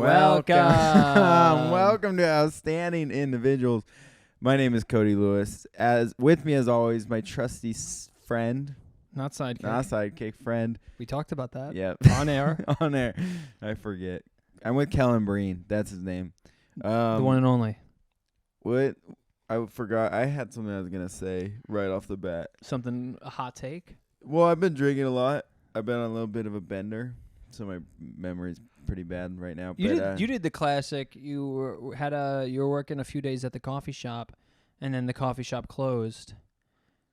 Welcome. Welcome to Outstanding Individuals. My name is Cody Lewis. As with me, as always, my trusty friend, Not sidekick. not sidekick friend. We talked about that. Yep. On air. On air. I forget. I'm with Kellan Breen. That's his name. The one and only. What? I forgot. I had something I was gonna say right off the bat. Something, a hot take. Well, I've been drinking a lot. I've been on a little bit of a bender, so my memory's pretty bad right now. You did the classic. You were working a few days at the coffee shop, and then the coffee shop closed,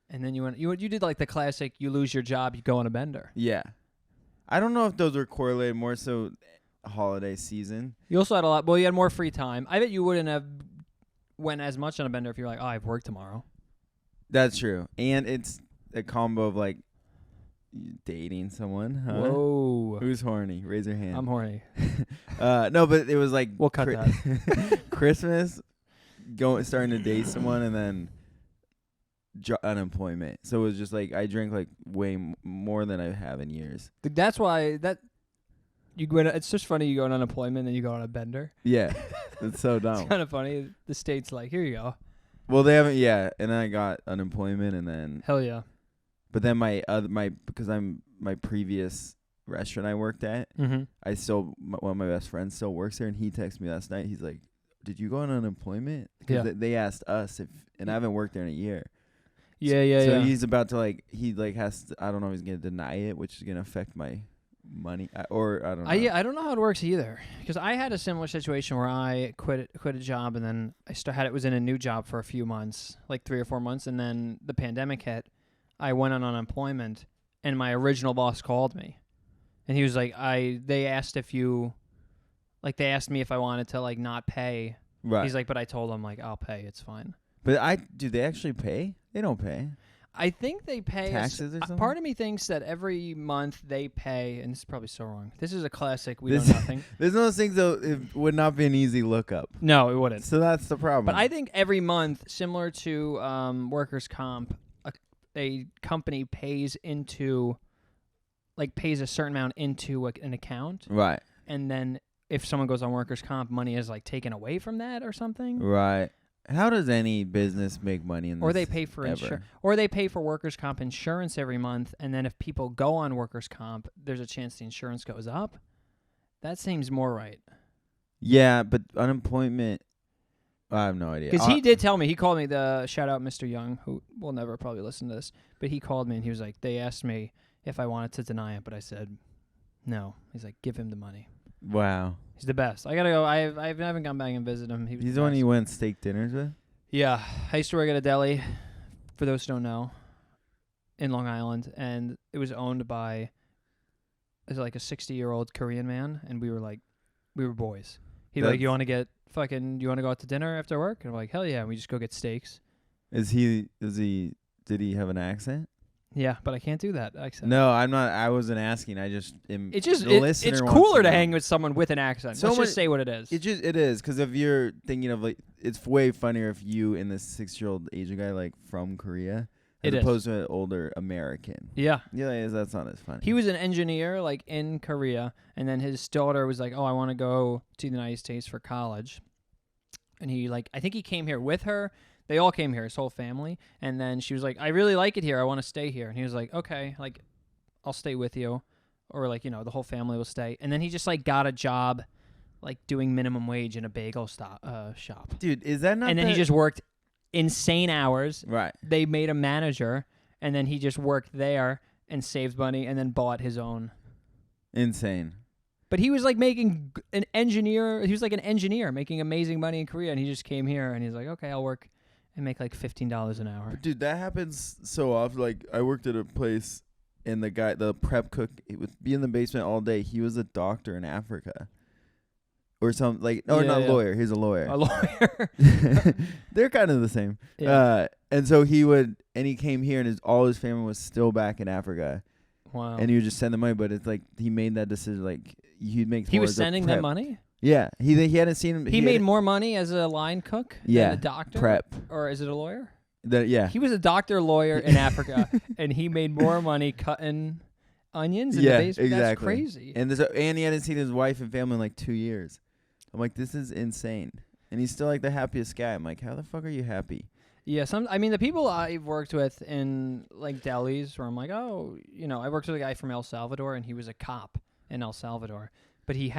and then you did like the classic. You lose your job, you go on a bender. Yeah. I don't know if those are correlated, more so holiday season. You also had a lot. Well, you had more free time. I bet you wouldn't have went as much on a bender if you're like, oh, I have work tomorrow. That's true, and it's a combo of like dating someone. Huh? Whoa. Who's horny? Raise your hand. I'm horny. No, but it was like We'll cut that. Christmas, starting to date someone, and then unemployment. So it was just like I drank like way more than I have in years. That's why it's just funny you go on unemployment and you go on a bender. Yeah, it's so dumb. It's kind of funny. The state's like, here you go. Well, they haven't. Yeah, and then I got unemployment, and then Hell yeah. But then because my previous restaurant I worked at, Mm-hmm. one of my best friends still works there, and he texted me last night. He's like, "Did you go on unemployment?" Yeah. They asked us and I haven't worked there in a year. Yeah. So he's about to has to, I don't know if he's gonna deny it, which is gonna affect my money I don't know. I don't know how it works either, because I had a similar situation where I quit a job, and then I was in a new job for a few months, like 3 or 4 months, and then the pandemic hit. I went on unemployment, and my original boss called me, and he was like, they asked me if I wanted to like not pay. Right. He's like, but I told him like I'll pay, it's fine. But do they actually pay? They don't pay. I think they pay taxes or something. Part of me thinks that every month they pay, and this is probably so wrong. This is a classic. We know nothing. There's one of those things though. It would not be an easy lookup. No, it wouldn't. So that's the problem. But I think every month, similar to workers' comp, a company pays a certain amount into an account. Right. And then if someone goes on workers' comp, money is like taken away from that or something. Right. How does any business make money in this? Or they pay for or they pay for workers' comp insurance every month, and then if people go on workers' comp, there's a chance the insurance goes up. That seems more right. Yeah, but unemployment, I have no idea. Because he did tell me, he called me, shout out Mr. Young, who will never probably listen to this, but he called me and he was like, they asked me if I wanted to deny it, but I said no. He's like, give him the money. Wow. He's the best. I gotta go. I haven't gone back and visit him. He's the one you went steak dinners with? Yeah. I used to work at a deli, for those who don't know, in Long Island, and it was owned by a 60-year-old Korean man, and we were boys. He'd be like, you want to go out to dinner after work? And I'm like, hell yeah. And we just go get steaks. Did he have an accent? Yeah, but I can't do that accent. No, I'm not. I wasn't asking. I just am. It's cooler to hang with someone with an accent. Let's just say what it is. It is, because if you're thinking of it's way funnier if you and this 6-year-old Asian guy from Korea, as opposed to an older American. Yeah. Yeah, that's not as funny. He was an engineer in Korea, and then his daughter was like, "Oh, I want to go to the United States for college," and he I think he came here with her. They all came here, his whole family. And then she was like, I really like it here. I want to stay here. And he was like, okay, I'll stay with you. Or the whole family will stay. And then he just got a job doing minimum wage in a bagel shop. Dude, is that not And then he just worked insane hours. Right. They made a manager. And then he just worked there and saved money and then bought his own. Insane. But he was making an engineer. He was an engineer making amazing money in Korea. And he just came here and he's like, okay, I'll work and make $15 an hour. But dude, that happens so often. I worked at a place, and the prep cook, he would be in the basement all day. He was a doctor in Africa, or something lawyer. He's a lawyer. A lawyer. They're kind of the same. Yeah. And so he came here, and all his family was still back in Africa. Wow. And he would just send the money, but it's he made that decision. He was sending them money. Yeah, he hadn't seen him. He made more money as a line cook than a doctor? Prep. Or is it a lawyer? Yeah. He was a doctor lawyer in Africa, and he made more money cutting onions in the basement. Exactly. That's crazy. And he hadn't seen his wife and family in 2 years. I'm like, this is insane. And he's still like the happiest guy. I'm like, how the fuck are you happy? Yeah, I mean, the people I've worked with in like delis, where I'm like, oh, I worked with a guy from El Salvador, and he was a cop in El Salvador. But he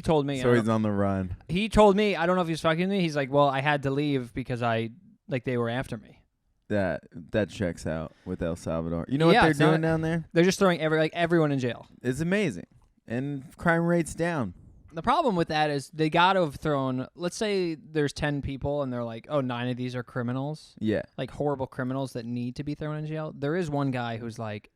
told me. So he's on the run. He told me, I don't know if he's fucking me. He's like, well, I had to leave because they were after me. That checks out with El Salvador. You know what Yeah, they're doing down there? They're just throwing everyone in jail. It's amazing, and crime rate's down. The problem with that is they got to have thrown. Let's say there's 10 people, and they're like, oh, 9 of these are criminals. Yeah, like horrible criminals that need to be thrown in jail. There is one guy who's like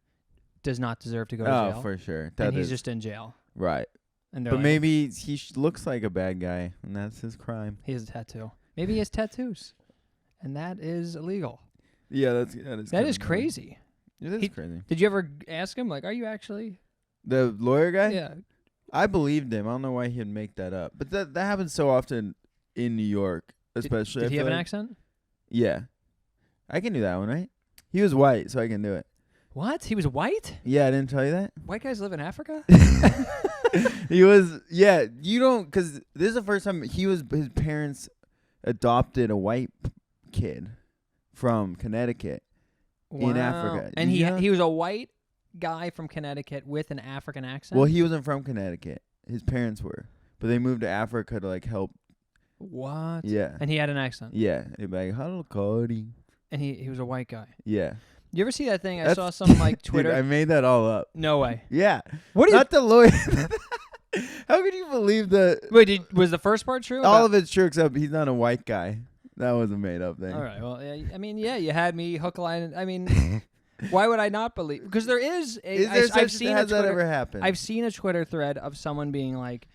does not deserve to go to jail. Oh, for sure. And he's just in jail. Right. And but like, maybe he looks like a bad guy, and that's his crime. He has a tattoo. Maybe he has tattoos, and that is illegal. Yeah, that is crazy. It is crazy. Did you ever ask him, like, are you actually the lawyer guy? Yeah. I believed him. I don't know why he'd make that up, but that happens so often in New York, especially. Did he have an accent? Yeah, I can do that one, right? He was white, so I can do it. What? He was white? Yeah, I didn't tell you that. White guys live in Africa? He was. Yeah, you don't, because this is the first time his parents adopted a white kid from Connecticut in Africa. And he was a white guy from Connecticut with an African accent? Well, he wasn't from Connecticut. His parents were, but they moved to Africa to like help. What? Yeah. And he had an accent? Yeah. He'd be like, hello, Cody. And he was a white guy? Yeah. You ever see that thing? I saw some like Twitter. Dude, I made that all up. No way. Yeah. What? Not the lawyer. How could you believe the? Wait, was the first part true? All of it's true except he's not a white guy. That was a made up thing. All right. Well, I mean, yeah, you had me hook, line. I mean, why would I not believe? Because there is. I've seen has that ever happened? I've seen a Twitter thread of someone being like,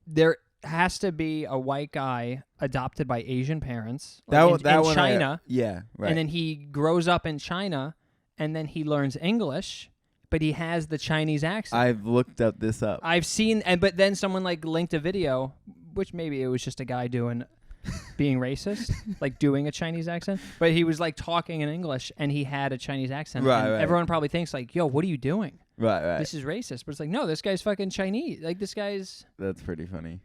there has to be a white guy adopted by Asian parents in China. Yeah, right. And then he grows up in China, and then he learns English, but he has the Chinese accent. I've looked this up. I've seen, but then someone like linked a video, which maybe it was just a guy being racist, like doing a Chinese accent, but he was like talking in English, and he had a Chinese accent. Right, and right. Everyone probably thinks like, yo, what are you doing? Right. This is racist. But it's like, no, this guy's fucking Chinese. Like, this guy's... That's pretty funny.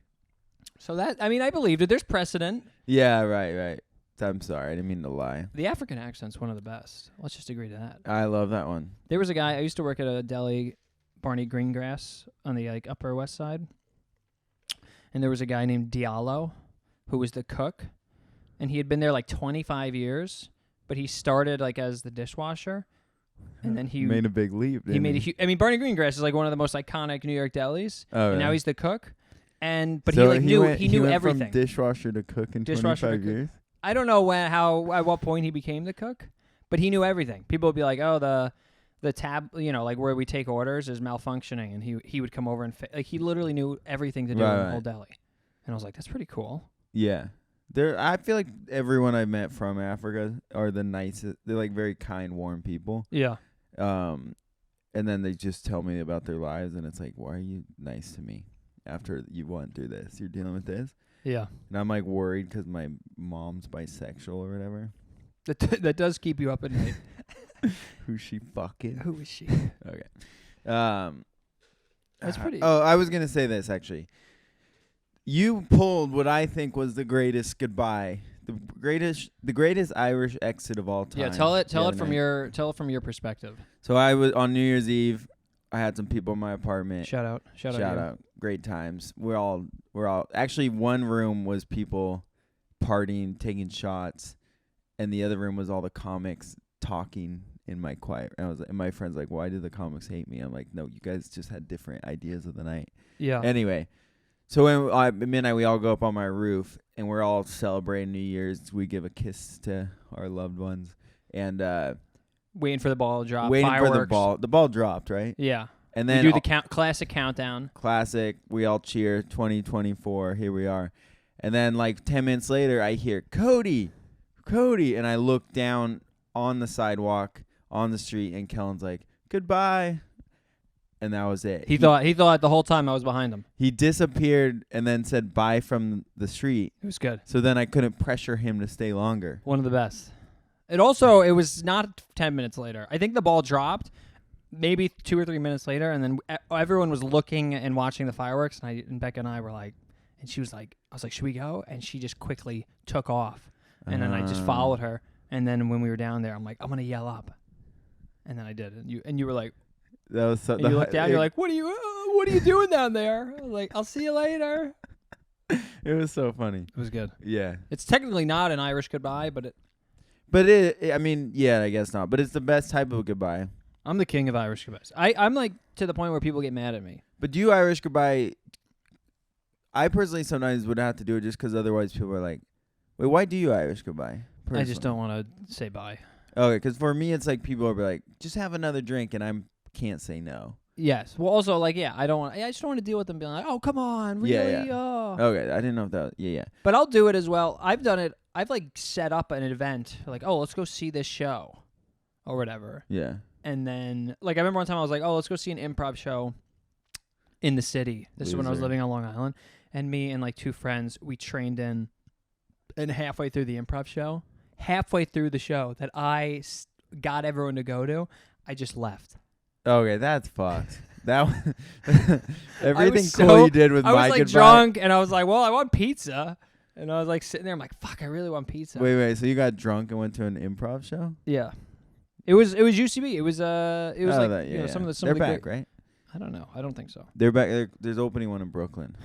So I believed it. There's precedent. Yeah, right. I'm sorry. I didn't mean to lie. The African accent's one of the best. Let's just agree to that. I love that one. There was a guy, I used to work at a deli, Barney Greengrass, on the like Upper West Side. And there was a guy named Diallo, who was the cook. And he had been there like 25 years, but he started like as the dishwasher. And then he made a big leap. Barney Greengrass is like one of the most iconic New York delis. Oh, and yeah. now he's the cook. But so he knew went everything. From dishwasher to cook in 25 years. I don't know at what point he became the cook, but he knew everything. People would be like, "Oh, the tab, like where we take orders is malfunctioning," and he would come over and he literally knew everything to do in the whole deli. And I was like, "That's pretty cool." Yeah, I feel like everyone I met from Africa are the nicest. They're like very kind, warm people. Yeah. And then they just tell me about their lives, and it's like, why are you nice to me after you went through this? You're dealing with this. Yeah. And I'm like worried because my mom's bisexual or whatever. That does keep you up at night. Who's she fucking? Who is she? Okay. That's pretty. Oh, I was gonna say this actually. You pulled what I think was the greatest goodbye, the greatest Irish exit of all time. Yeah, tell it from your perspective. So I was on New Year's Eve. I had some people in my apartment. Shout out. Great times. We're all actually, one room was people partying, taking shots, and the other room was all the comics talking in my quiet. And my friend's like, "Why do the comics hate me?" I'm like, "No, you guys just had different ideas of the night." Yeah. Anyway, so when at midnight we all go up on my roof and we're all celebrating New Year's. We give a kiss to our loved ones and waiting for the ball to drop. Waiting fireworks. for the ball. The ball dropped, right? Yeah. And then we do the classic countdown. Classic. We all cheer. 2024. Here we are. And then like 10 minutes later, I hear Cody, and I look down on the sidewalk on the street, and Kellan's like, "Goodbye," and that was it. He thought the whole time I was behind him. He disappeared and then said bye from the street. It was good. So then I couldn't pressure him to stay longer. One of the best. It was not 10 minutes later. I think the ball dropped maybe 2 or 3 minutes later, and then everyone was looking and watching the fireworks, and Becca and I were like, And she was like, I was like, should we go? And she just quickly took off. And then I just followed her. And then when we were down there, I'm like, I'm going to yell up. And then I did. And you were like, that was so. and you looked down, you're like, what are you doing down there? I was like, I'll see you later. It was so funny. It was good. Yeah. It's technically not an Irish goodbye, but I mean, yeah, I guess not. But it's the best type of goodbye. I'm the king of Irish goodbyes. I'm like to the point where people get mad at me. But do you Irish goodbye? I personally sometimes would have to do it just because otherwise people are like, wait, why do you Irish goodbye? I just don't want to say bye. Okay, because for me, it's like people are like, just have another drink, and I can't say no. Yes. Well, also, like, yeah, I just don't want to deal with them being like, oh, come on, really? Yeah. Oh. Okay, I didn't know if that. Yeah. But I'll do it as well. I've done it. I've like set up an event, like, oh, let's go see this show, or whatever. Yeah. And then, like, I remember one time I was like, oh, let's go see an improv show in the city. This is when I was living on Long Island, and me and like 2 friends, we trained in, and halfway through the improv show, halfway through the show that I got everyone to go to, I just left. Okay, that's fucked. That everything so, cool you did with my goodbye. I was like goodbye. drunk, and I was like, well, I want pizza. And I was like sitting there, I'm like, fuck, I really want pizza. Wait, so you got drunk and went to an improv show? Yeah. It was UCB. It was like that, you know, some of the They're the back, great, right? I don't know. I don't think so. They're back. There's opening one in Brooklyn.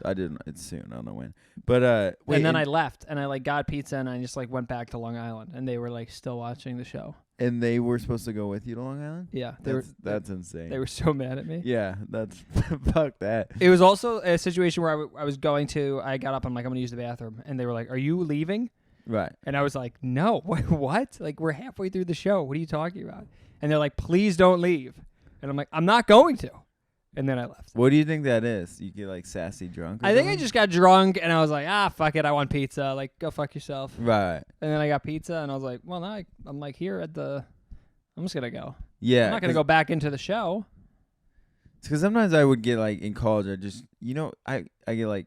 I didn't. It's soon. I don't know when. But wait, and then I left, and I like got pizza, and I just like went back to Long Island, and they were like still watching the show. And they were supposed to go with you to Long Island? Yeah, that's insane. They were so mad at me. Yeah, that's fuck that. It was also a situation where I was going to. I got up. I'm like, I'm gonna use the bathroom, and they were like, "Are you leaving?" Right. And I was like, "No, what? Like we're halfway through the show. What are you talking about?" And they're like, "Please don't leave." And I'm like, "I'm not going to." And then I left. What do you think that is? You get like sassy drunk? I think I just got drunk, and I was like, fuck it, I want pizza. Like, go fuck yourself. Right. And then I got pizza, and I was like, well, now I'm like here at the. I'm just gonna go. Yeah. I'm not gonna go back into the show. Because sometimes I would get like in college, I just I get like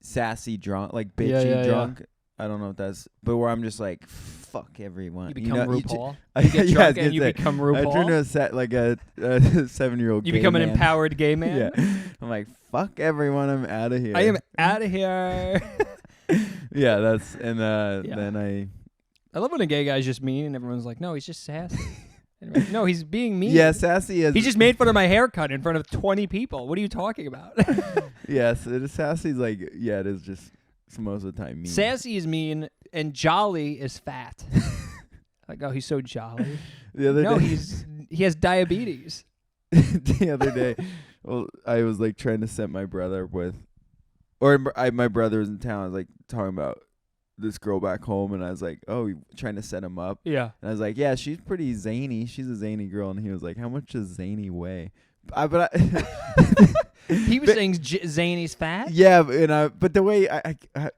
sassy drunk, like bitchy drunk. Yeah. I don't know if that's, but where I'm just like, fuck everyone. You become RuPaul. You get drunk and you become RuPaul. I turn to like a 7-year-old. You gay become man. an empowered gay man. Yeah. I'm like, fuck everyone. I'm out of here. I am out of here. Yeah, that's and then I love when a gay guy's just mean and everyone's like, no, he's just sassy. Like, no, he's being mean. Yeah, sassy is. He just made fun of my haircut in front of 20 people. What are you talking about? Yes, sassy's like, yeah, it is just most of the time mean. Sassy is mean and jolly is fat. Like, oh, he's so jolly. The other day, he has diabetes. The other day, well, I was like trying to set my brother up with, or my brother was in town. I was like talking about this girl back home, and I was like, oh, trying to set him up. Yeah. And I was like, yeah, she's pretty zany. She's a zany girl. And he was like, how much does zany weigh? He was saying Zany's fat? Yeah, but the way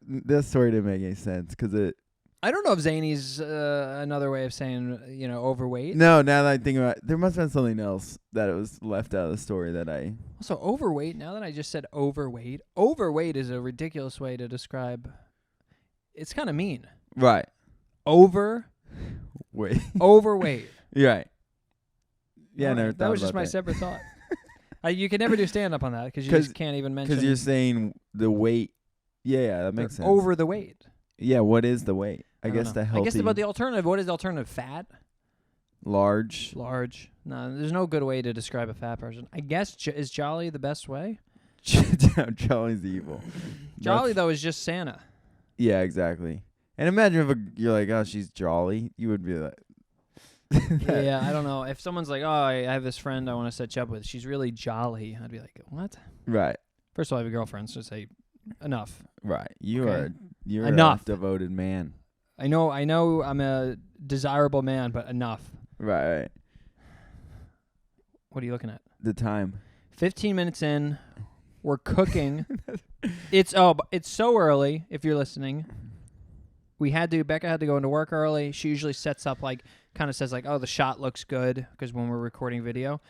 this story didn't make any sense because it. I don't know if Zany's another way of saying, overweight. No, now that I think about it, there must have been something else that it was left out of the story that I. Also, overweight, now that I just said overweight is a ridiculous way to describe. It's kind of mean. Right. Overweight. Right. Yeah, right. never that was just my separate thought. You can never do stand-up on that because you just can't even mention. Because you're saying the weight. Yeah, that makes sense. Over the weight. Yeah, what is the weight? I guess the healthy. I guess about the alternative. What is the alternative? Fat? Large. No, there's no good way to describe a fat person. I guess is jolly the best way? Jolly's evil. Jolly, though, is just Santa. Yeah, exactly. And imagine if you're like, oh, she's jolly. You would be like. Yeah, I don't know. If someone's like, oh, I have this friend I want to set you up with. She's really jolly. I'd be like, what? Right. First of all, I have a girlfriend, so say enough. Right. You're enough. A devoted man. I know I'm a desirable man, but enough. Right. What are you looking at? The time. 15 minutes in. We're cooking. It's so early if you're listening. Becca had to go into work early. She usually sets up kind of says oh, the shot looks good because when we're recording video.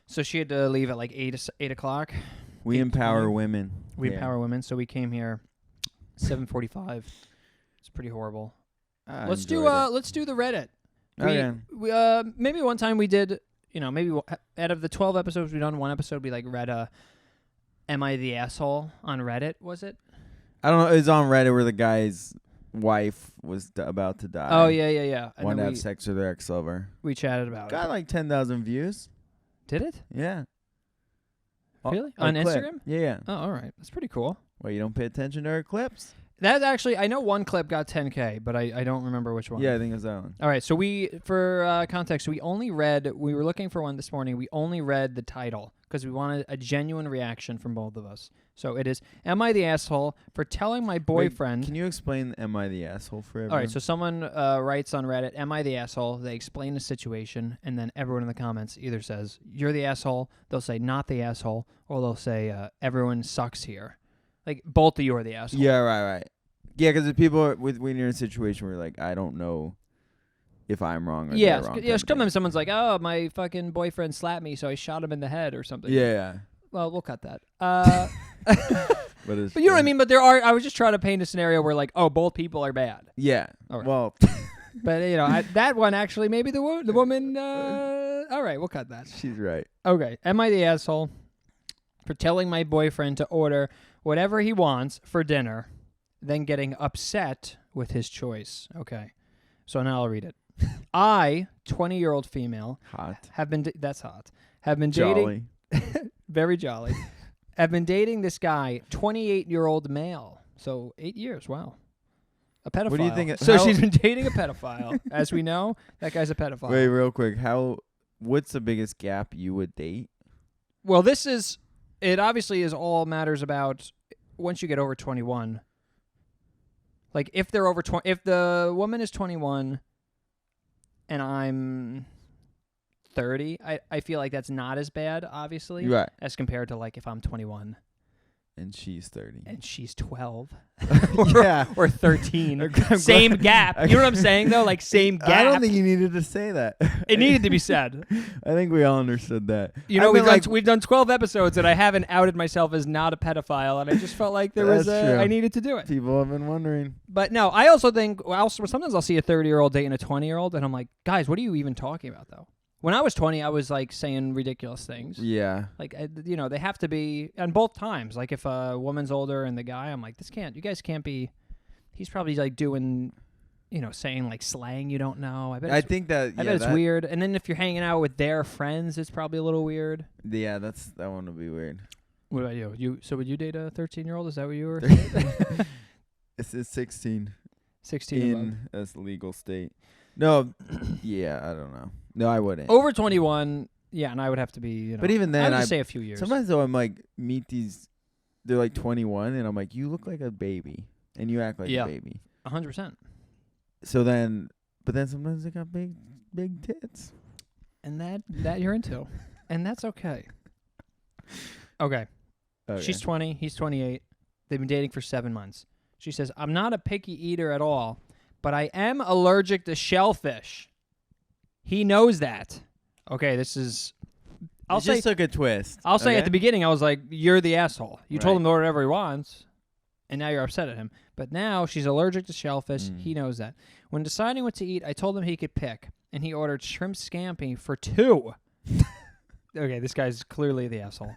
So she had to leave at 8 o'clock. We empower women. We empower women. So we came here 7:45. It's pretty horrible. Let's do the Reddit. Maybe one time we did, maybe out of the 12 episodes we've done, one episode we read Am I the asshole on Reddit, was it? I don't know. It was on Reddit where the guy's wife was about to die. Oh, yeah. And Wanted to then have sex with her ex-lover. we chatted about Got it. like 10,000 views. Did it? Yeah. Really? A On clip. Instagram? Yeah. Oh, all right. That's pretty cool. Well, you don't pay attention to her clips? That's actually, I know one clip got 10K, but I don't remember which one. Yeah, I think it was that one. All right, so for context, we were looking for one this morning. We only read the title because we wanted a genuine reaction from both of us. So it is, am I the asshole for telling my boyfriend... Wait, can you explain am I the asshole for everyone? All right, so someone writes on Reddit, am I the asshole? They explain the situation, and then everyone in the comments either says, you're the asshole, they'll say, not the asshole, or they'll say, everyone sucks here. Like, both of you are the asshole. Yeah, right. Yeah, because the people when you're in a situation where you're like, I don't know if I'm wrong or they're wrong. Yeah, sometimes someone's like, oh, my fucking boyfriend slapped me, so I shot him in the head or something. Yeah. Well, we'll cut that. But you know what I mean? But I was just trying to paint a scenario where, like, oh, both people are bad. Yeah. All right. Well. But, you know, that one actually, maybe the woman, all right, we'll cut that. She's right. Okay. Am I the asshole for telling my boyfriend to order whatever he wants for dinner, then getting upset with his choice? Okay. So now I'll read it. I, 20-year-old female, Hot. that's hot, have been Jolly. dating, very jolly, have been dating this guy, 28-year-old male. So 8 years, wow. A pedophile. What do you think? So she's been dating a pedophile. As we know, that guy's a pedophile. Wait, real quick. What's the biggest gap you would date? Well, it obviously is all matters about once you get over 21. Like, if they're over 20, if the woman is 21 and I'm 30, I feel like that's not as bad, obviously, Right. as compared to, like, if I'm 21 And she's 30. and she's 12 Yeah. or 13. I'm Same glad- gap. You know what I'm saying, though? Like, same gap. I don't think you needed to say that. It needed to be said. I think we all understood that. You know, I mean, we've done 12 episodes, and I haven't outed myself as not a pedophile, and I just felt like That's true. I needed to do it. People have been wondering. But no, I also think sometimes I'll see a 30-year-old dating a 20-year-old, and I'm like, guys, what are you even talking about, though? When I was 20, I was like saying ridiculous things. Yeah. Like, you know, they have to be on both times. Like, if a woman's older and the guy, I'm like, you guys can't be. He's probably like doing, you know, saying like slang you don't know. I bet it's weird. And then if you're hanging out with their friends, it's probably a little weird. Yeah, that one would be weird. What about you? So would you date a 13-year-old? Is that what you were? It's 16 16 in a legal state. No, yeah, I don't know. No, I wouldn't. Over 21, yeah, and I would have to be, you know. But even then, I would just say a few years. Sometimes though, I'm like meet these. They're like 21, and I'm like, you look like a baby, and you act like a baby. 100%. So then, but then sometimes they got big tits. And that you're into, and that's okay. Okay. She's 20. He's 28. They've been dating for 7 months. She says, I'm not a picky eater at all, but I am allergic to shellfish. He knows that. Okay, this is... just took a twist. I'll say at the beginning, I was like, you're the asshole. You told him to order whatever he wants, and now you're upset at him. But now she's allergic to shellfish. He knows that. When deciding what to eat, I told him he could pick, and he ordered shrimp scampi for 2. Okay, this guy's clearly the asshole.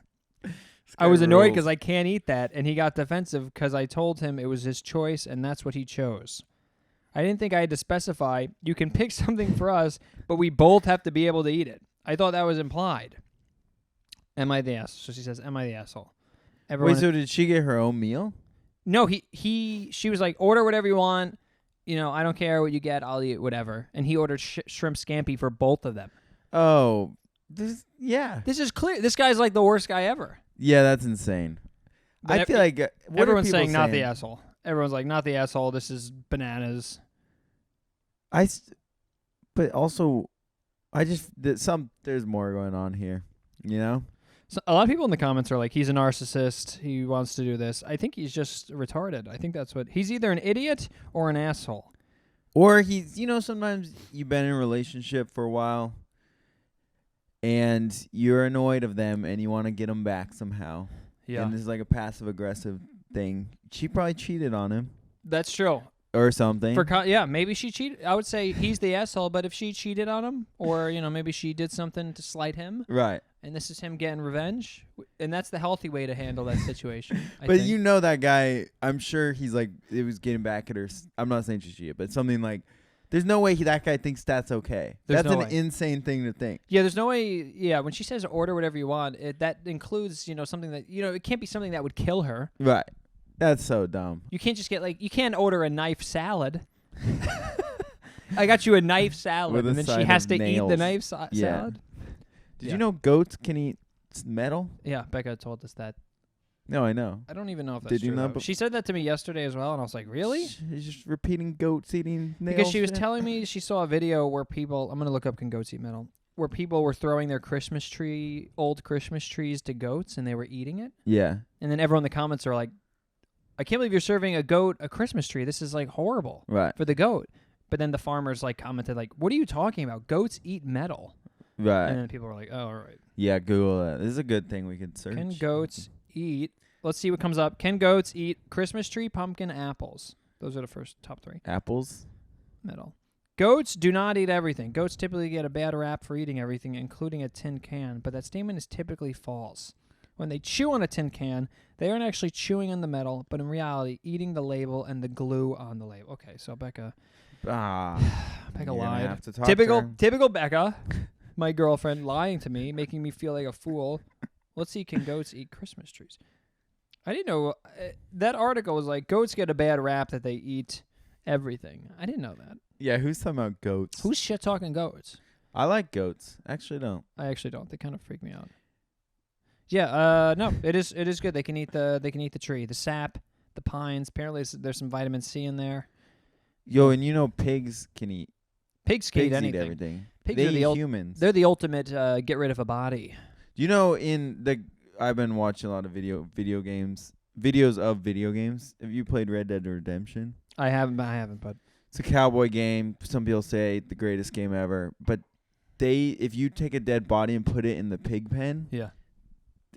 I was annoyed because I can't eat that, and he got defensive because I told him it was his choice, and that's what he chose. I didn't think I had to specify, you can pick something for us, but we both have to be able to eat it. I thought that was implied. Am I the asshole? So she says, am I the asshole? Wait, so did she get her own meal? No, she was like, order whatever you want. You know, I don't care what you get. I'll eat whatever. And he ordered shrimp scampi for both of them. Oh, This is clear. This guy's like the worst guy ever. Yeah, that's insane. But I feel like everyone's saying not the asshole. Everyone's like, not the asshole. This is bananas. But also, there's more going on here, you know? So a lot of people in the comments are like, he's a narcissist. He wants to do this. I think he's just retarded. I think that's what... He's either an idiot or an asshole. Or he's, you know, sometimes you've been in a relationship for a while and you're annoyed of them and you want to get them back somehow. Yeah. And it's like a passive-aggressive thing. She probably cheated on him. That's true. Or something. Maybe she cheated. I would say he's the asshole, but if she cheated on him or, you know, maybe she did something to slight him. Right. and this is him getting revenge, and that's the healthy way to handle that situation. I But think. you know that guy, I'm sure he's like, it was getting back at her. I'm not saying she's cheated, but something like, there's no way that guy thinks that's okay. There's That's no an way. insane thing to think. Yeah, there's no way. Yeah, when she says order whatever you want, that includes, something that, it can't be something that would kill her. Right. That's so dumb. You can't just get you can't order a knife salad. I got you a knife salad, With a and then she side has of to eat the nails. knife Yeah. salad. Did Yeah. you know goats can eat metal? Yeah, Becca told us that. No, I know. I don't even know if that's Did you true. know though. bef- She said that to me yesterday as well, and I was like, really? She's just repeating goats eating nails. Because she was shit. telling me she saw a video where people, I'm going to look up can goats eat metal, where people were throwing their old Christmas trees to goats, and they were eating it. Yeah. And then everyone in the comments are like, I can't believe you're serving a goat a Christmas tree. This is like horrible Right. for the goat. But then the farmers commented what are you talking about? Goats eat metal. Right. And then people were like, oh, all right. Yeah, Google that. This is a good thing we could search. Can goats eat? Let's see what comes up. Can goats eat Christmas tree, pumpkin, apples? Those are the first top 3. Apples? Metal. Goats do not eat everything. Goats typically get a bad rap for eating everything, including a tin can, but that statement is typically false. When they chew on a tin can, they aren't actually chewing on the metal, but in reality, eating the label and the glue on the label. Okay, so Becca Ah. Becca you're gonna lied. have to talk to her. Typical Becca, my girlfriend, lying to me, making me feel like a fool. Let's see, can goats eat Christmas trees? I didn't know. That article was like, goats get a bad rap that they eat everything. I didn't know that. Yeah, who's talking about goats? Who's shit talking goats? I like goats. Actually, don't. I actually don't. They kind of freak me out. Yeah, no, it is good. They can eat the tree, the sap, the pines. Apparently, there's some vitamin C in there. Yo, and pigs can eat. Pigs can eat Pigs eat anything. everything. Pigs They are the eat humans. They're the ultimate get rid of a body. I've been watching a lot of videos of video games. Have you played Red Dead Redemption? I haven't, but It's a cowboy game. Some people say the greatest game ever. But if you take a dead body and put it in the pig pen, yeah.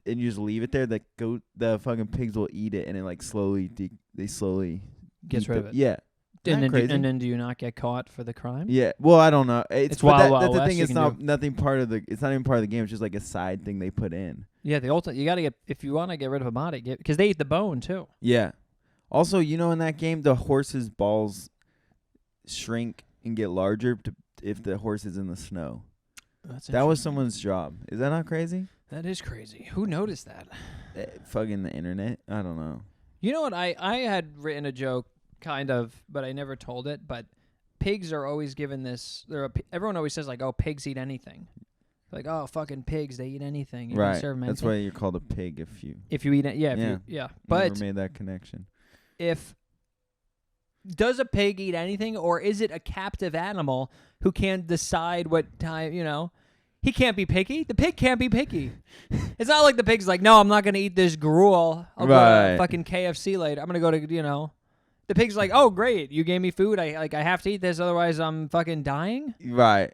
and you just leave it there, the fucking pigs will eat it, and it slowly Gets eat rid of it. Yeah. And then, crazy? do you not get caught for the crime? Yeah. Well, I don't know. It's but Wild Wild that's the West, thing. you It's can not do. nothing part of the. It's not even part of the game. It's just like a side thing they put in. Yeah, the ultimate. You gotta get, if you want to get rid of a body, because they eat the bone too. Yeah. Also, in that game, the horse's balls shrink and get larger if the horse is in the snow. That was someone's job. Is that not crazy? That is crazy. Who noticed that? Fucking the internet. I don't know. You know what? I had written a joke, kind of, but I never told it. But pigs are always given this. Everyone always says oh, pigs eat anything. Like, oh, fucking pigs, they eat anything. You can Right. serve them That's anything. why you're called a pig If you eat it, yeah. Never But made that connection. does a pig eat anything, or is it a captive animal who can't decide what time? He can't be picky. The pig can't be picky. It's not like the pig's like, no, I'm not gonna eat this gruel. I'll go Right. to fucking KFC later. I'm gonna go to The pig's like, oh great, you gave me food. I have to eat this, otherwise I'm fucking dying. Right.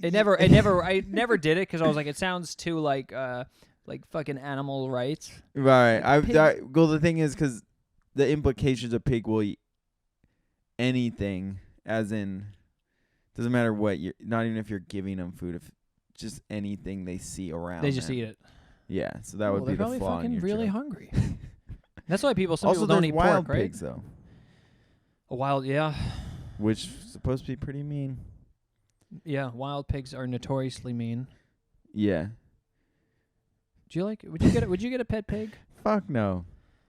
I never did it because I was like, it sounds too like fucking animal rights. Right. Pigs- Well, the thing is, because the implications a pig will eat anything, as in, doesn't matter what you're, not even if you're giving them food, if just anything they see around. They just them. eat it. Yeah. So that would be they're the probably flaw in fucking your really joke. hungry. That's why some Also, people don't there's eat wild pork, right? pigs though, A wild, yeah. which is supposed to be pretty mean. Yeah, wild pigs are notoriously mean. Yeah. Do you would you get a pet pig? Fuck no.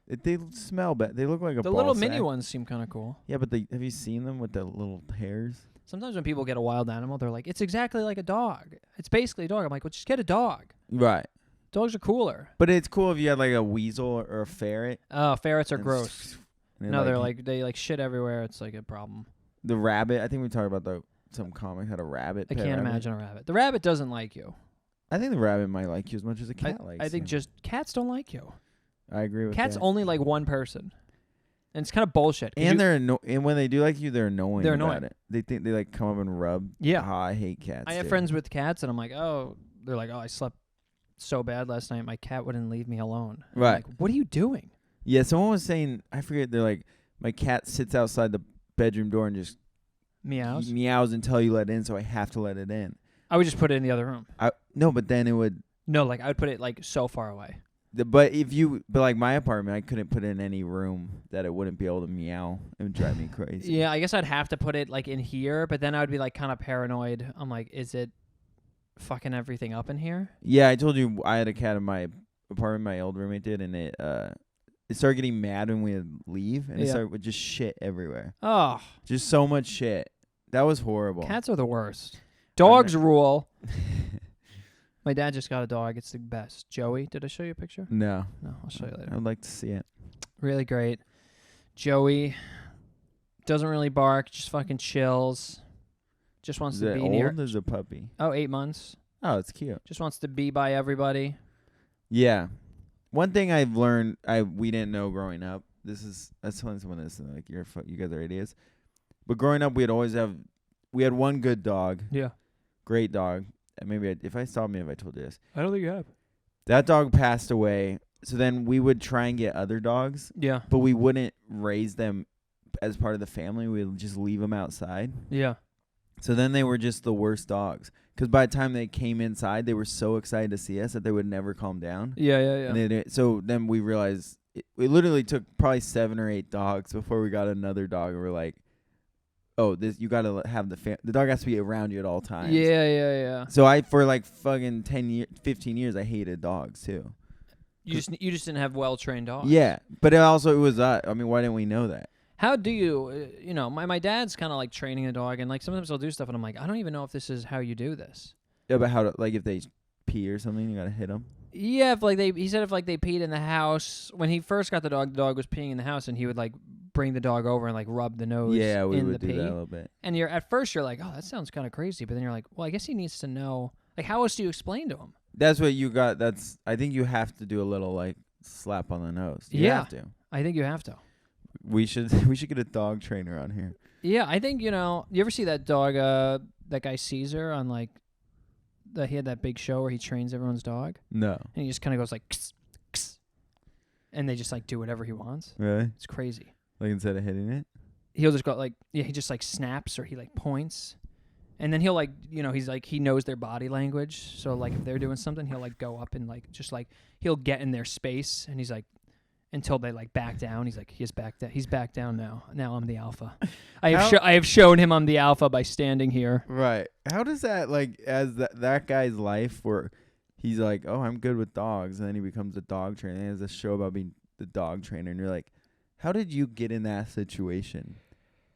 They smell bad. They look like a The ball little sack. mini ones seem kind of cool. Yeah, but have you seen them with the little hairs? Sometimes when people get a wild animal, they're like, it's exactly like a dog. It's basically a dog. I'm like, well, just get a dog. Right. Dogs are cooler. But it's cool if you had like a weasel or a ferret. Oh, ferrets are and gross. and No, they shit everywhere. It's like a problem. the rabbit. I think we talked about some comic had a rabbit. I pet can't rabbit. imagine a rabbit. The rabbit doesn't like you. I think the rabbit might like you as much as a cat likes. I think you. just cats don't like you. I agree with Cats that. only like one person. And it's kind of bullshit. 'cause And they're and when they do like you, they're annoying. They're about annoying. it. They think they come up and rub. Yeah. I hate cats. I have dude. friends with cats, and I'm like, oh, they're like, oh, I slept so bad last night, my cat wouldn't leave me alone. I'm Right. like, what are you doing? Yeah, someone was saying, I forget. They're like, my cat sits outside the bedroom door and just Meows. meows until you let it in, so I have to let it in. I would just put it in the other room. No, but then it would. No, like I would put it like so far away. But like my apartment, I couldn't put it in any room that it wouldn't be able to meow. It would drive me crazy. Yeah, I guess I'd have to put it like in here, but then I would be like kind of paranoid. I'm like, is it fucking everything up in here? Yeah, I told you I had a cat in my apartment. My old roommate did, and it started getting mad when we would leave, and it started with just shit everywhere. Oh, just so much shit. That was horrible. Cats are the worst. Dogs rule. My dad just got a dog. It's the best. Joey. Did I show you a picture? No. No, I'll show you later. I would like to see it. Really great. Joey doesn't really bark. Just fucking chills. Just wants to be near. Old as a puppy? Oh, 8 months. Oh, it's cute. Just wants to be by everybody. Yeah. One thing I've learned we didn't know growing up. I was telling someone this, like you guys are idiots. But growing up, we had one good dog. Yeah. Great dog. Maybe if I told you this. I don't think you have. That dog passed away. So then we would try and get other dogs. Yeah. But we wouldn't raise them as part of the family. We would just leave them outside. Yeah. So then they were just the worst dogs. Because by the time they came inside, they were so excited to see us that they would never calm down. Yeah. And so then we realized it literally took probably 7 or 8 dogs before we got another dog. And we're like, oh, you got to have the dog has to be around you at all times. Yeah. So for like fucking 15 years, I hated dogs too. You just didn't have well-trained dogs. Yeah, but it was I mean, why didn't we know that? How do you, my dad's kind of like training a dog, and like sometimes I'll do stuff, and I'm like, I don't even know if this is how you do this. Yeah, but if they pee or something, you got to hit them? Yeah, he said if like they peed in the house, when he first got the dog was peeing in the house, and he would like bring the dog over and like rub the nose we in would the do pee. that a little bit. And at first you're like, oh, that sounds kind of crazy, but then you're like, well, I guess he needs to know. Like, how else do you explain to him? That's what you got. I think you have to do a little like slap on the nose. You have to. I think you have to. We should get a dog trainer on here. Yeah, I think, you ever see that dog, that guy Caesar on like, he had that big show where he trains everyone's dog? No. And he just kind of goes like, kss, kss, and they just like do whatever he wants. Really? It's crazy. Like instead of hitting it? He'll just go like, he just like snaps or he like points. And then he'll like, he's like, he knows their body language. So like if they're doing something, he'll like go up and like, just like, he'll get in their space and he's like, until they like back down. He's like, he's back down now. Now I'm the alpha. I have shown him I'm the alpha by standing here. Right. How does that like as that guy's life where he's like, oh, I'm good with dogs, and then he becomes a dog trainer. And he has a show about being the dog trainer, and you're like, how did you get in that situation?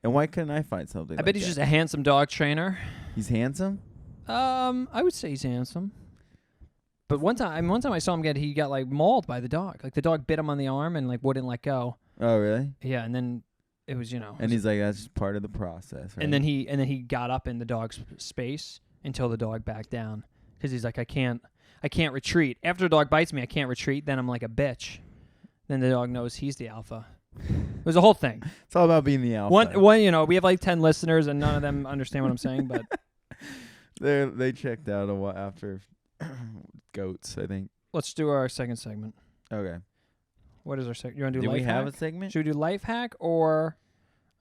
And why couldn't I find something? I bet he's just a handsome dog trainer. He's handsome? I would say he's handsome. But one time I saw him he got like mauled by the dog. Like the dog bit him on the arm and like wouldn't let go. Oh, really? Yeah, and then it was, And he's like, that's just part of the process, right? And then he got up in the dog's space until the dog backed down, because he's like, I can't retreat. After the dog bites me, I can't retreat. Then I'm like a bitch. Then the dog knows he's the alpha. It was a whole thing. It's all about being the alpha. One, we have like 10 listeners and none of them understand what I'm saying, but they checked out a while after goats, I think. Let's do our second segment. Okay. What is our second? You want to do life hack? Do we have hack? a segment? Should we do life hack or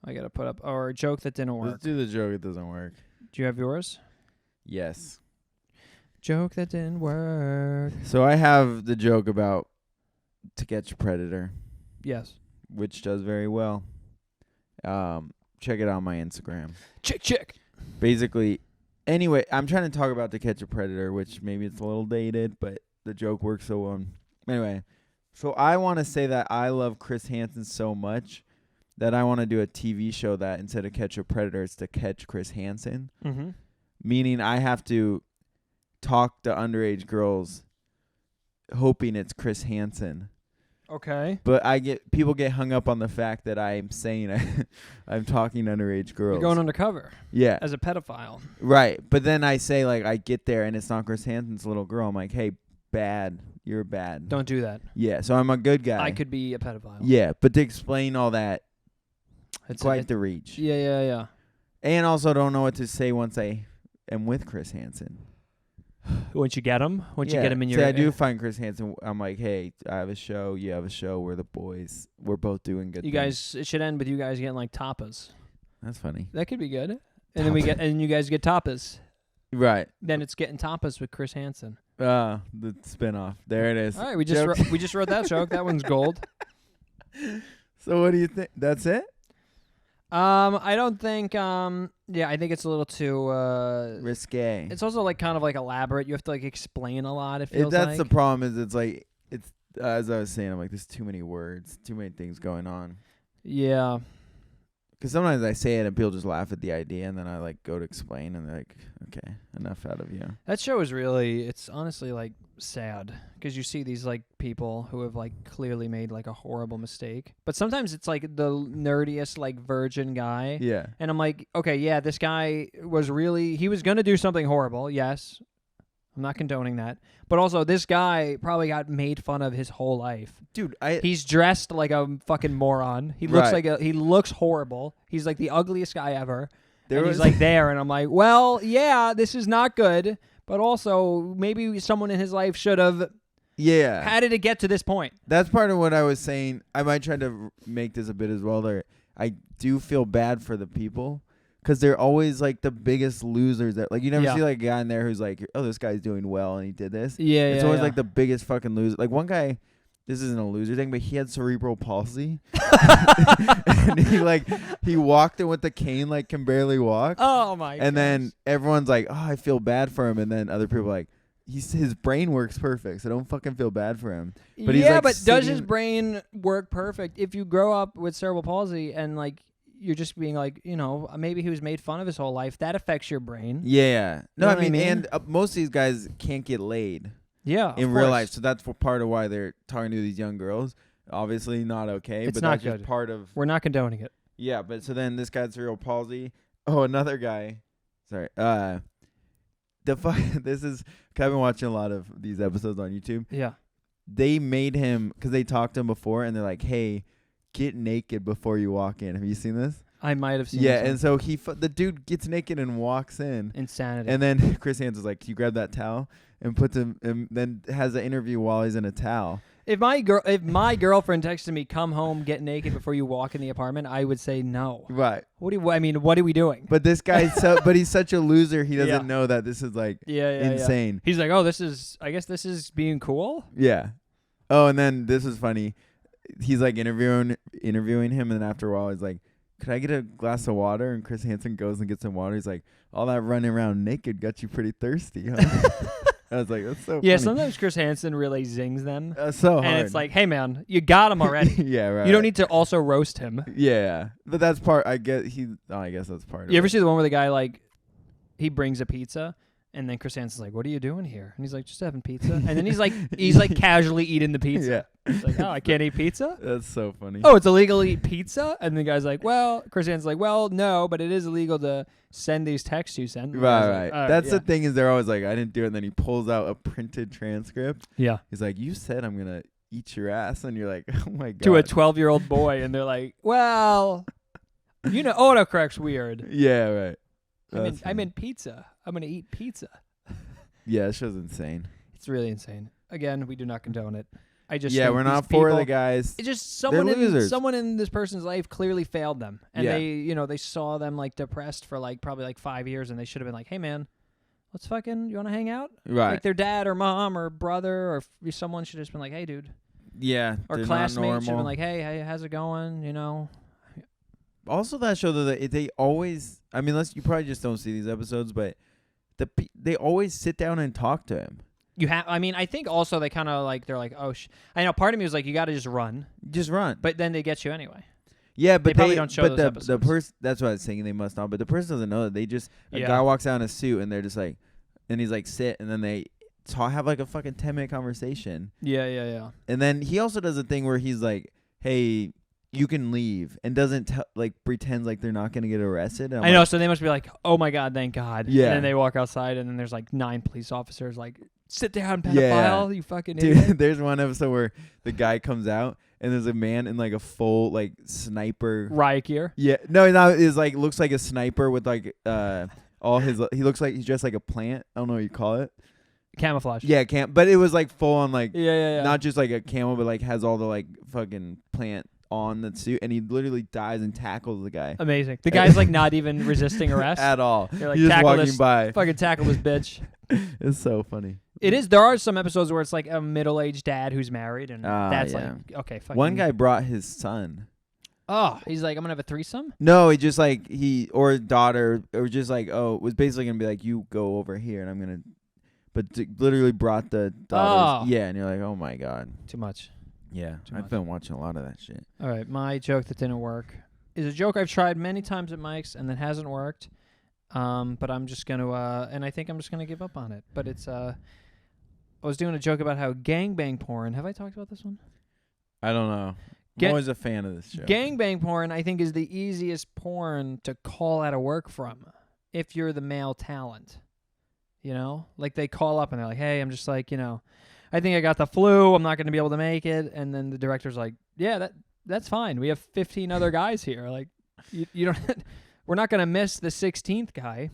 I got to put up or a joke that didn't work? Let's do the joke that doesn't work. Do you have yours? Yes. Joke that didn't work. So I have the joke about To Catch a Predator. Yes. Which does very well. Check it out on my Instagram. Check. Basically, anyway, I'm trying to talk about To Catch a Predator, which maybe it's a little dated, but the joke works so well. Anyway, so I want to say that I love Chris Hansen so much that I want to do a TV show that instead of Catch a Predator, it's To Catch Chris Hansen. Mm-hmm. Meaning I have to talk to underage girls hoping it's Chris Hansen. Okay. But people get hung up on the fact that I'm saying I'm talking to underage girls. You're going undercover. Yeah. As a pedophile. Right. But then I say, like, I get there and it's not Chris Hansen's little girl. I'm like, hey, bad. You're bad. Don't do that. Yeah. So I'm a good guy. I could be a pedophile. Yeah. But to explain all that, it's quite the reach. Yeah. And also don't know what to say once I am with Chris Hansen. Once you get him? Once you get him in your... I do find Chris Hansen. I'm like, hey, I have a show. You have a show. We're the boys. We're both doing good things. Guys, it should end with you guys getting like tapas. That's funny. That could be good. And then you guys get tapas. Right. Then it's Getting Tapas with Chris Hansen. The spinoff. There it is. All right, we just wrote that joke. That one's gold. So what do you think? That's it? I don't think. I think it's a little too Risque. It's also like kind of like elaborate. You have to like explain a lot. It feels That's like. the problem. Is it's like it's as I was saying. I'm like, there's too many words, too many things going on. Yeah. Because sometimes I say it and people just laugh at the idea, and then I like go to explain, and they're like, "Okay, enough out of you." That show is really. It's honestly like sad because you see these like people who have like clearly made like a horrible mistake, but sometimes it's like the nerdiest like virgin guy. Yeah. And I'm like, okay, yeah, this guy he was gonna do something horrible. Yes, I'm not condoning that, but also this guy probably got made fun of his whole life. Dude, He's dressed like a fucking moron. He looks he looks horrible. He's like the ugliest guy ever. He's like there, and I'm like, well, yeah, this is not good. But also, maybe someone in his life should have. Yeah. How did it get to this point? That's part of what I was saying. I might try to make this a bit as well. I do feel bad for the people because they're always like the biggest losers. That like you never see like a guy in there who's like, oh, this guy's doing well and he did this. Yeah, it's always like the biggest fucking loser. Like one guy. This isn't a loser thing, but he had cerebral palsy. And he walked in with the cane, like can barely walk. Oh my god. And then everyone's like, oh, I feel bad for him. And then other people are like, his brain works perfect, so don't fucking feel bad for him. But he's like but does his brain work perfect if you grow up with cerebral palsy and like you're just being like, maybe he was made fun of his whole life. That affects your brain. Yeah. No, You I know what I mean, mean? and most of these guys can't get laid. Yeah, in real life, so that's part of why they're talking to these young girls. Obviously, not okay. It's but not that's good. Just part of. We're not condoning it. Yeah, but so then this guy's cerebral palsy. Oh, another guy. Sorry. This is. Cause I've been watching a lot of these episodes on YouTube. Yeah. They made him because they talked to him before, and they're like, "Hey, get naked before you walk in." Have you seen this? I might have seen. Yeah, and so the dude gets naked and walks in. Insanity. And then Chris Hansen's like, "Can you grab that towel?" And puts him, and then has an interview while he's in a towel. If my girlfriend texted me, "Come home, get naked before you walk in the apartment," I would say no. Right. What are we doing? But this guy's but he's such a loser. He doesn't know that this is like insane. Yeah. He's like, "Oh, I guess this is being cool." Yeah. Oh, and then this is funny. He's like interviewing him, and then after a while, he's like, "Could I get a glass of water?" And Chris Hansen goes and gets some water. He's like, "All that running around naked got you pretty thirsty, huh?" I was like, that's so Yeah, funny. sometimes Chris Hansen really zings them. So hard. And it's like, hey, man, you got him already. Yeah, right. You don't need to also roast him. Yeah. But that's part, I guess that's part of it. You ever see the one where the guy, like, he brings a pizza, and then Chris Hansen's like, "What are you doing here?" And he's like, "Just having pizza." And then he's like casually eating the pizza. Yeah. He's like, "Oh, I can't eat pizza?" That's so funny. Oh, it's illegal to eat pizza? And the guy's like, well, Chris Hansen's like, well, no, but it is illegal to send these texts you send. Right. Like, That's the thing is they're always like, I didn't do it. And then he pulls out a printed transcript. Yeah. He's like, you said I'm going to eat your ass. And you're like, oh my God. To a 12-year-old boy. And they're like, well, autocorrect's weird. Yeah, right. I meant pizza. I'm going to eat pizza. Yeah, this show's insane. It's really insane. Again, we do not condone it. I just we're not for the guys. It's just someone in this person's life clearly failed them, and they saw them like depressed for like probably like 5 years, and they should have been like, hey man, let's you want to hang out? Right. Like their dad or mom or brother or someone should have just been like, hey dude. Yeah. Or classmates should have been like, hey, how's it going? Also, that show that they always. I mean, you probably just don't see these episodes, but they always sit down and talk to him. I think also they kind of like, they're like, oh, I know part of me was like, you got to just run. Just run. But then they get you anyway. Yeah, but they probably don't show those episodes. The person, that's what I was saying, they must not. But the person doesn't know that. They just, a guy walks out in a suit and they're just like, and he's like, sit. And then they have like a fucking 10-minute conversation. Yeah. And then he also does a thing where he's like, hey, you can leave, and doesn't pretends like they're not going to get arrested. I know, so they must be like, oh my God, thank God. Yeah. And then they walk outside and then there's like 9 police officers like, sit down, pedophile, you fucking idiot. Dude, there's one episode where the guy comes out and there's a man in like a full like sniper riot gear. Yeah, no, is like looks like a sniper with like all his. He looks like he's dressed like a plant. I don't know what you call it. Camouflage. Yeah, but it was like full on like yeah. not just like a camel, but like has all the like fucking plant on the suit, and he literally dives and tackles the guy. Amazing. The guy's like not even resisting arrest At all. They're like, He's just tackle walking this, by. fucking tackle this bitch. It's so funny. It is. There are some episodes where it's like a middle-aged dad who's married, and that's yeah. like, okay, fucking. One guy brought his son. Oh, he's like, I'm gonna have a threesome. No, he just like or daughter, or just like was basically gonna be like, you go over here, and I'm gonna, but literally brought the daughters. Oh. Yeah, and you're like, oh my god. Too much. Yeah, Too I've much. been watching a lot of that shit. All right, my joke that didn't work is a joke I've tried many times at Mike's and that hasn't worked. But I'm just gonna, and I think I'm just gonna give up on it. But it's, I was doing a joke about how gangbang porn. Have I talked about this one? I don't know. I'm always a fan of this show. Gangbang porn, I think, is the easiest porn to call out of work from if you're the male talent. You know, like they call up and they're like, "Hey, I'm just like, I think I got the flu. I'm not going to be able to make it." And then the director's like, "Yeah, that's fine. We have 15 other guys here. Like, you don't. We're not going to miss the 16th guy.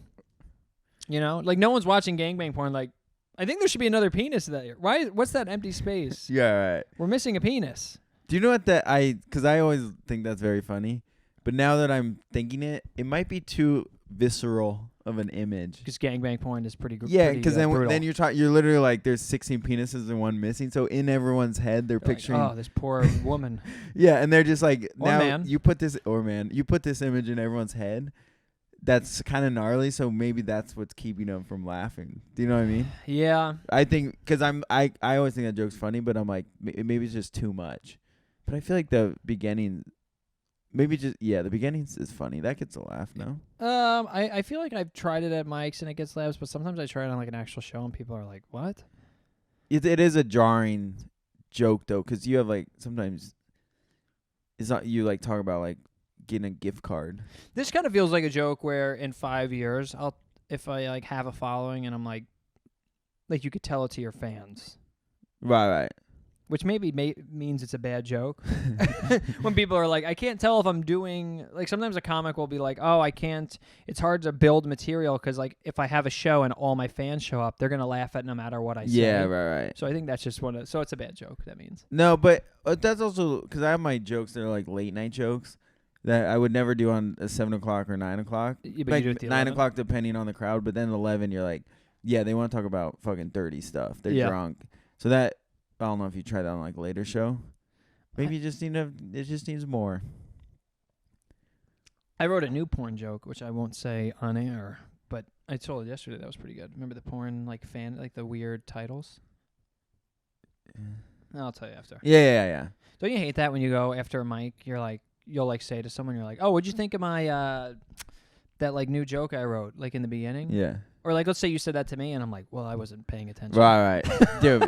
You know, like no one's watching gangbang porn. Like, I think there should be another penis there. Why? What's that empty space? Yeah, right. We're missing a penis." Do you know what because I always think that's very funny, but now that I'm thinking it might be too visceral of an image. Because gangbang porn is pretty. Yeah, because brutal. then you're literally like, there's 16 penises and one missing. So in everyone's head, they're picturing. Like, oh, this poor woman. Yeah, and they're just like, Or now man. you put this image in everyone's head. That's kind of gnarly. So maybe that's what's keeping them from laughing. Do you know what I mean? Yeah. I think because I always think that joke's funny, but I'm like, maybe it's just too much. But I feel like the beginning, the beginning is funny. That gets a laugh, no? I feel like I've tried it at Mike's and it gets laughs, but sometimes I try it on like an actual show and people are like, "What?" It is a jarring joke though, because you have like sometimes it's not you like talk about like getting a gift card. This kind of feels like a joke where in 5 years, if I like have a following and I'm like you could tell it to your fans. Right. Which maybe means it's a bad joke. When people are like, I can't tell if I'm doing... Like, sometimes a comic will be like, oh, I can't... It's hard to build material because, like, if I have a show and all my fans show up, they're going to laugh at no matter what I say. Yeah, right. So I think that's just so it's a bad joke, that means. No, but that's also... Because I have my jokes that are, like, late-night jokes that I would never do on a 7 o'clock or 9 o'clock. Yeah, but like, you do it at 9 11? o'clock, depending on the crowd. But then 11, you're like, yeah, they want to talk about fucking dirty stuff. They're drunk. So that... I don't know if you try that on like a later show. Maybe it just needs more. I wrote a new porn joke, which I won't say on air, but I told it yesterday. That was pretty good. Remember the porn like the weird titles? I'll tell you after. Yeah. Don't you hate that when you go after a mic? You'll like say to someone, you're like, "Oh, what'd you think of my that like new joke I wrote like in the beginning?" Yeah. Or like, let's say you said that to me, and I'm like, "Well, I wasn't paying attention." Right. Dude,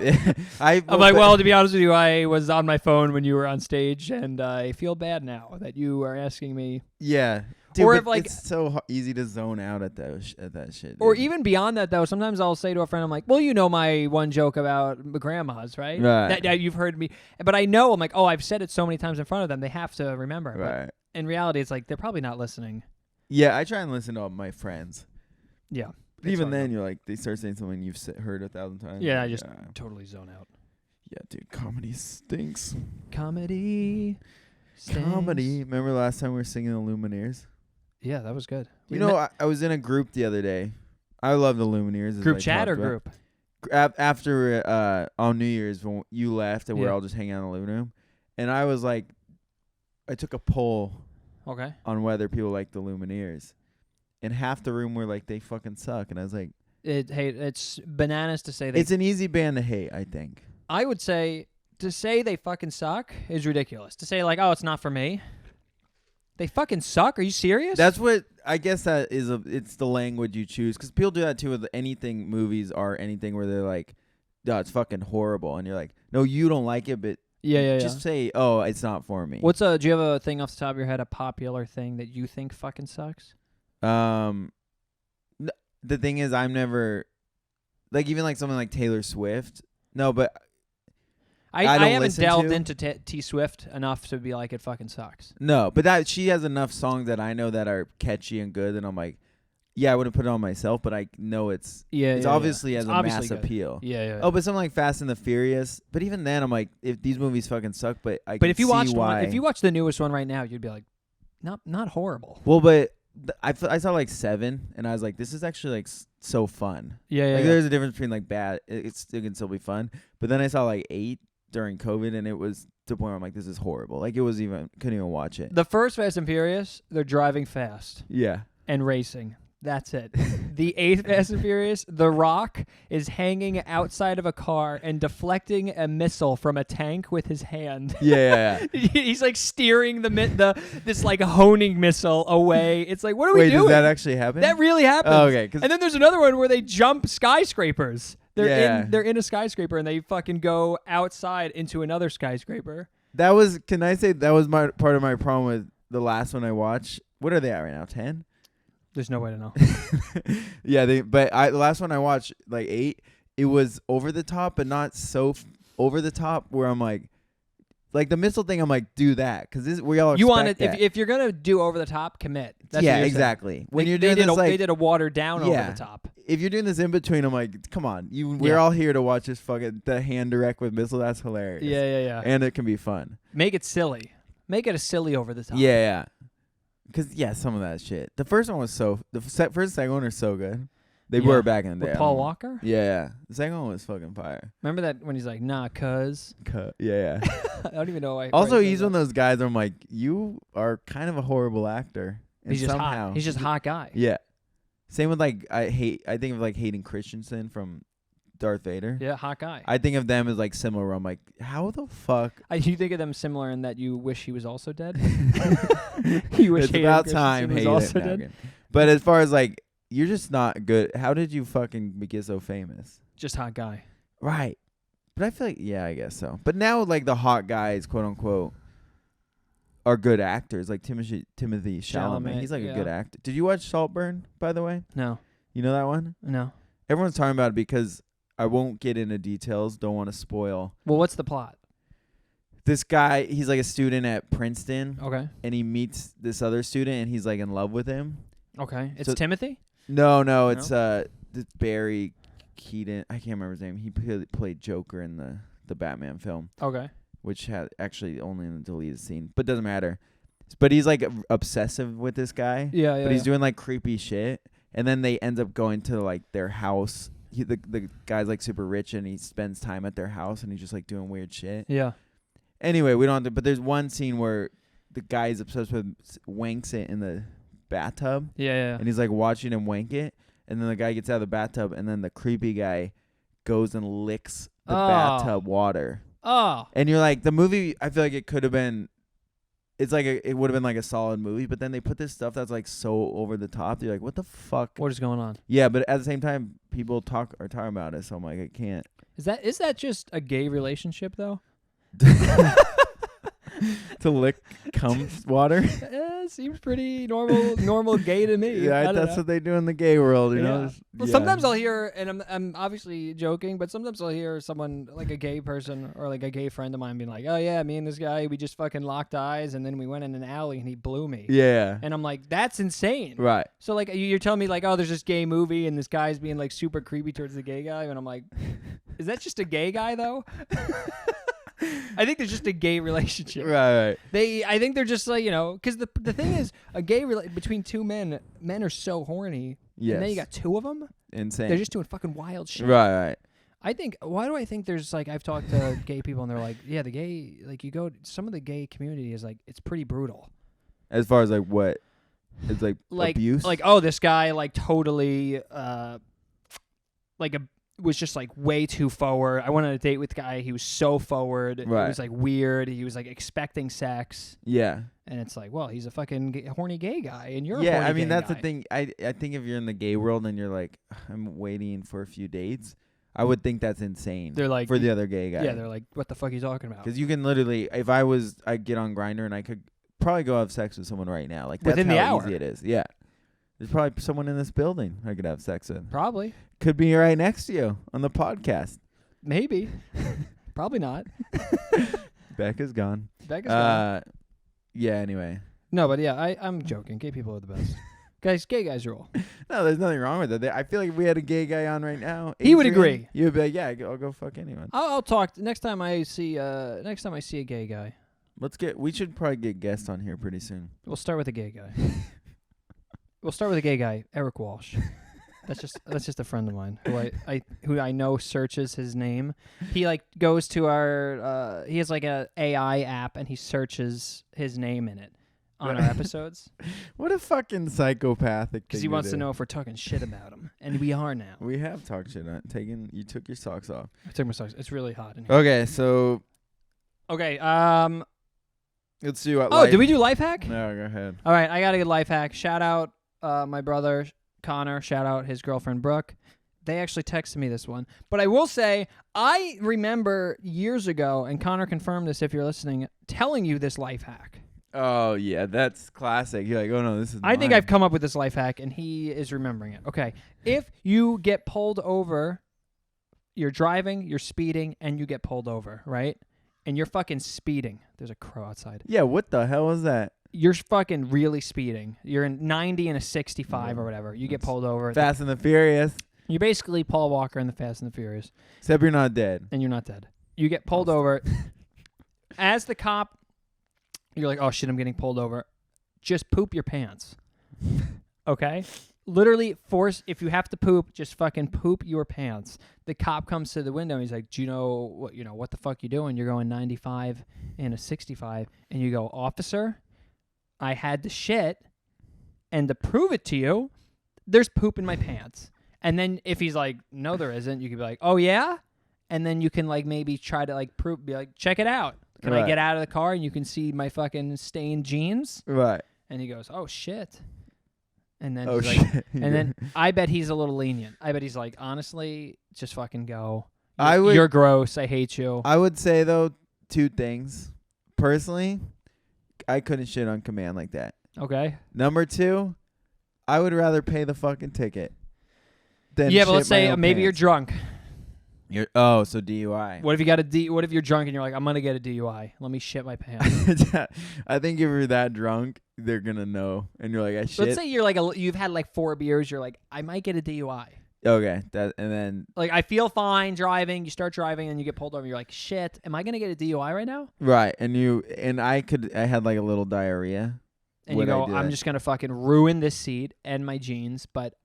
I'm like, well, to be honest with you, I was on my phone when you were on stage, and I feel bad now that you are asking me. Yeah. Dude, or if like it's so easy to zone out at that shit. Or dude. even beyond that, though, sometimes I'll say to a friend, I'm like, well, you know my one joke about grandmas, right? Right. That you've heard me. But I know, I'm like, oh, I've said it so many times in front of them, they have to remember. Right. But in reality, it's like, they're probably not listening. Yeah, I try and listen to all my friends. Yeah. But even then, you're like, they start saying something you've heard 1,000 times. Yeah, I just totally zone out. Yeah, dude, comedy stinks. Comedy stinks. Comedy. Remember last time we were singing the Lumineers? Yeah, that was good. You know, I was in a group the other day. I love the Lumineers. Group chat or group? After on New Year's when you left and we were all just hanging out in the living room. And I was like, I took a poll on whether people like the Lumineers. And half the room were like, they fucking suck. And I was like... It's bananas to say it's an easy band to hate, I think. I would say, to say they fucking suck is ridiculous. To say like, oh, it's not for me. They fucking suck? Are you serious? That's what... I guess that is it's the language you choose. Because people do that too with anything, movies or anything where they're like, no, it's fucking horrible. And you're like, no, you don't like it, but... Yeah. Just say, oh, it's not for me. Do you have a thing off the top of your head, a popular thing that you think fucking sucks? The thing is, I'm never like even like something like Taylor Swift. No, but I haven't delved into T Swift enough to be like it fucking sucks. No, but that she has enough songs that I know that are catchy and good, and I'm like, Yeah, I wouldn't put it on myself, but I know it's obviously has it's a obviously mass good. appeal. Yeah. Oh, but something like Fast and the Furious. But even then, I'm like, if these movies fucking suck, but I But can if you see watched why. if you watch the newest one right now, you'd be like, not horrible. Well, but I saw like 7, and I was like, this is actually like so fun. Yeah. Like there's a difference between like bad. It can still be fun. But then I saw like 8 during COVID, and it was to the point where I'm like, this is horrible. Like couldn't even watch it. The first Fast and Furious, they're driving fast Yeah. and racing. That's it. The 8th Fast and Furious, The Rock is hanging outside of a car and deflecting a missile from a tank with his hand. Yeah. He's like steering this like honing missile away. It's like, what are we doing? Does that actually happen? That really happens. Oh, okay. And then there's another one where they jump skyscrapers. Yeah. They're in a skyscraper and they fucking go outside into another skyscraper. Can I say that was part of my problem with the last one I watched? What are they at right now? 10? There's no way to know. Yeah, the last one I watched, like 8, it was over the top, but not so over the top where I'm like the missile thing. I'm like, do that because we all expect that. If you're gonna do over the top, commit. That's yeah, what you're exactly. saying. When you're they doing did this, they did a watered down over Yeah. the top. If you're doing this in between, I'm like, come on, we're all here to watch this fucking the hand direct with missile. That's hilarious. Yeah. And it can be fun. Make it silly. Make it a silly over the top. Yeah. Because, some of that shit. The first one was first and second one are so good. They were back in the day. With Paul Walker? Yeah. The second one was fucking fire. Remember that when he's like, nah, cuz? Yeah. I don't even know why. Also, he's one of those guys where I'm like, you are kind of a horrible actor. And He's just somehow, hot. He's just a hot guy. Yeah. Same with like, I think of like Hayden Christensen from Darth Vader. Yeah, hot guy. I think of them as like similar where I'm like, how the fuck? You think of them similar in that you wish he was also dead? You wish It's Hayden about Christensen time was Hayden. also No, I'm dead? kidding. But as far as like, you're just not good. How did you fucking get so famous? Just hot guy. Right. But I feel like, I guess so. But now like the hot guys, quote unquote, are good actors. Like Timothy Chalamet. He's like a good actor. Did you watch Saltburn, by the way? No. You know that one? No. Everyone's talking about it because I won't get into details. Don't want to spoil. Well, what's the plot? This guy, he's like a student at Princeton. Okay. And he meets this other student and he's like in love with him. Okay. It's Timothy? No, it's this Barry Keaton. I can't remember his name. He played Joker in the Batman film. Okay. Which had actually only in the deleted scene, but doesn't matter. But he's like obsessive with this guy. Yeah. But he's doing like creepy shit, and then they end up going to like their house. The guy's like super rich, and he spends time at their house, and he's just like doing weird shit. Yeah. Anyway, we don't have to. But there's one scene where the guy's obsessed with wanks it in the bathtub. Yeah. And he's like watching him wank it, and then the guy gets out of the bathtub, and then the creepy guy goes and licks the bathtub water. Oh. And you're like, the movie, I feel like it could have been, it would have been like a solid movie, but then they put this stuff that's like so over the top. You're like, what the fuck? What is going on? Yeah, but at the same time, people are talking about it, so I'm like, I can't. Is that just a gay relationship though? To lick cum water? Seems pretty normal gay to me. Yeah, that's what they do in the gay world, you know? Well, sometimes I'll hear, and I'm obviously joking, but sometimes I'll hear someone, like a gay person or like a gay friend of mine being like, oh yeah, me and this guy, we just fucking locked eyes and then we went in an alley and he blew me. Yeah. And I'm like, that's insane. Right. So like you're telling me like, oh, there's this gay movie and this guy's being like super creepy towards the gay guy. And I'm like, is that just a gay guy though? I think there's just a gay relationship. Right. I think they're just like, because the thing is, a gay between two men are so horny. Yes. And then you got two of them. Insane. They're just doing fucking wild shit. Right. Why do I think there's like, I've talked to gay people and they're like, yeah, the gay, like some of the gay community is like, it's pretty brutal. As far as like what? It's like abuse? Like, oh, this guy like totally, was just like way too forward. I went on a date with a guy. He was so forward. Right. It was like weird. He was like expecting sex. Yeah. And it's like, well, he's a fucking horny gay guy, and you're a yeah. horny I mean, gay that's guy. the thing. I think if you're in the gay world and you're like, I'm waiting for a few dates, I would think that's insane. They're like for the other gay guy. Yeah, they're like, what the fuck are you talking about? Because you can literally, if I'd get on Grindr and I could probably go have sex with someone right now. Like that's within the how hour. easy it is. Yeah. There's probably someone in this building I could have sex with. Probably. Could be right next to you on the podcast. Maybe. Probably not. Becca's gone. Becca's gone. Yeah, anyway. No, but yeah, I'm joking. Gay people are the best. Guys, gay guys rule. No, there's nothing wrong with it. I feel like if we had a gay guy on right now, He would Adrian, agree. You would be like, yeah, I'll go fuck anyone. I'll talk next time I see a gay guy. We should probably get guests on here pretty soon. We'll start with a gay guy. We'll start with a gay guy, Eric Walsh. That's just a friend of mine who I know searches his name. He like goes to our he has like a AI app and he searches his name in it on our episodes. What a fucking psychopathic. Because he wants to know if we're talking shit about him, and we are now. We have talked shit on You took your socks off. I took my socks. It's really hot in here. Okay, so Okay. let's see what. Oh, did we do life hack? No, go ahead. All right, I got a good life hack. Shout out my brother Connor. Shout out his girlfriend Brooke. They actually texted me this one. But I will say, I remember years ago, and Connor confirmed this if you're listening, telling you this life hack. Oh, yeah, that's classic. You're like, oh, no, this is I think I've come up with this life hack, and he is remembering it. Okay, if you get pulled over, you're driving, you're speeding, and you get pulled over, right? And you're fucking speeding. There's a crow outside. Yeah, what the hell was that? You're fucking really speeding. You're in 90 and a 65 or whatever. You get pulled over. Fast and the Furious. You're basically Paul Walker in the Fast and the Furious. Except you're not dead. And you're not dead. You get pulled over. As the cop, you're like, oh shit, I'm getting pulled over. Just poop your pants. Okay? Literally if you have to poop, just fucking poop your pants. The cop comes to the window and he's like, do you know what the fuck you doing? You're going 95 and a 65. And you go, officer, I had to shit. And to prove it to you, there's poop in my pants. And then if he's like, no, there isn't, you can be like, oh yeah? And then you can like maybe try to like prove, be like, check it out. Can I get out of the car and you can see my fucking stained jeans? Right. And he goes, oh shit. And then Oh he's shit. like, and then I bet he's a little lenient. I bet he's like, honestly, just fucking go. You're gross. I hate you. I would say though 2 things. Personally, I couldn't shit on command like that. Okay. Number 2, I would rather pay the fucking ticket than yeah, but shit let's say my own maybe you're pants. drunk. So DUI. What if you got what if you're drunk and you're like, I'm gonna get a DUI? Let me shit my pants. I think if you're that drunk, they're gonna know, and you're like, I shit. Let's say you're like you've had like 4 beers. You're like, I might get a DUI. Okay, and then like I feel fine driving. You start driving and you get pulled over. You're like, shit, am I gonna get a DUI right now? right, and I had like a little diarrhea. And you go, I'm just gonna fucking ruin this seat and my jeans, but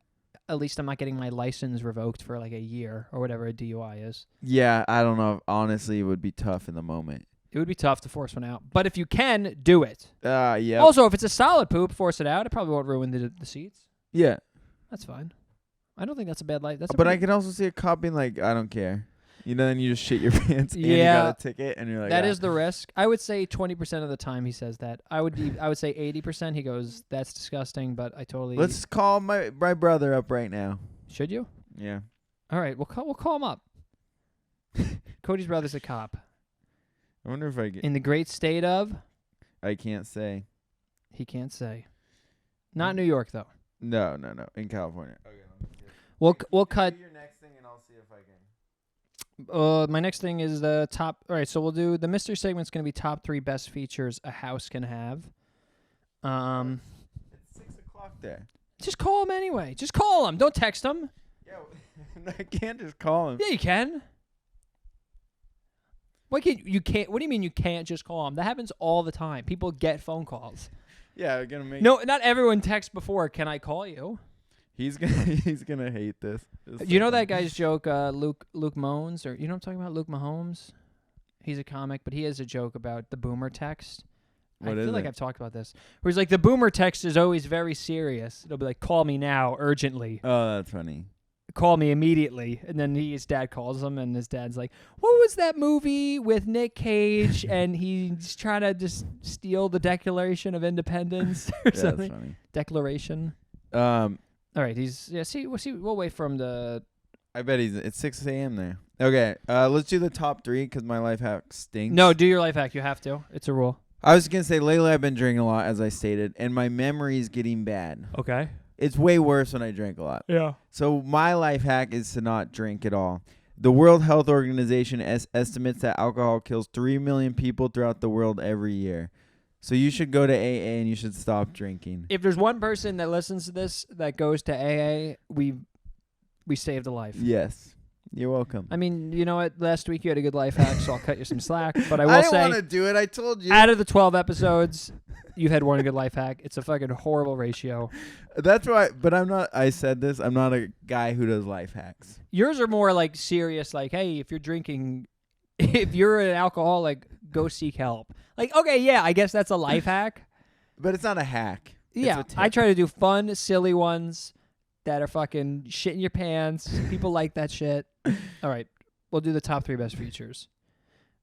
at least I'm not getting my license revoked for like a year or whatever a DUI is. Yeah, I don't know. Honestly, it would be tough in the moment. It would be tough to force one out. But if you can, do it. Yeah. Also, if it's a solid poop, force it out. It probably won't ruin the seats. Yeah. That's fine. I don't think that's a bad life. But I can also see a cop being like, I don't care. Then you just shit your pants and you got a ticket and you're like, that is the risk. I would say 20% of the time he says that. I would say 80% he goes, that's disgusting, but I totally... Let's call my brother up right now. Should you? Yeah. All right, we'll call him up. Cody's brother's a cop. I wonder if I get... In the great state of... I can't say. He can't say. Not New York, though. No. In California. Okay. We'll cut... Do your next thing and I'll see if I can... my next thing is the top. All right, so we'll do the mystery segment's going to be top 3 best features a house can have. It's 6:00 there. Just call him anyway. Just call him. Don't text him. Yeah, I can't just call him. Yeah, you can. Why can't you can't? What do you mean you can't just call him? That happens all the time. People get phone calls. Yeah, we're gonna make. No, not everyone texts before. Can I call you? He's gonna hate this. You know that guy's joke, Luke Moans, or you know what I'm talking about, Luke Mahomes? He's a comic, but he has a joke about the boomer text. I feel like I've talked about this. Where he's like, the boomer text is always very serious. It'll be like, call me now, urgently. Oh, that's funny. Call me immediately. And then his dad calls him, and his dad's like, what was that movie with Nick Cage? And he's trying to just steal the Declaration of Independence or something. That's funny. Declaration. All right, we'll wait for him to... I bet it's 6 a.m. there. Okay, let's do the top 3 because my life hack stinks. No, do your life hack. You have to. It's a rule. I was going to say, lately I've been drinking a lot, as I stated, and my memory is getting bad. Okay. It's way worse when I drink a lot. Yeah. So my life hack is to not drink at all. The World Health Organization estimates that alcohol kills 3 million people throughout the world every year. So you should go to AA and you should stop drinking. If there's one person that listens to this that goes to AA, we saved a life. Yes. You're welcome. I mean, you know what? Last week you had a good life hack, so I'll cut you some slack. But I will I didn't say, want to do it. I told you. out of the 12 episodes, you've had one good life hack. It's a fucking horrible ratio. That's why. But I'm not. I said this. I'm not a guy who does life hacks. Yours are more like serious, like, hey, if you're drinking, if you're an alcoholic, go seek help. Like, okay, yeah, I guess that's a life hack. But it's not a hack. Yeah, It's a tip. I try to do fun, silly ones that are fucking shit in your pants. People like that shit. All right, we'll do the top 3 best features.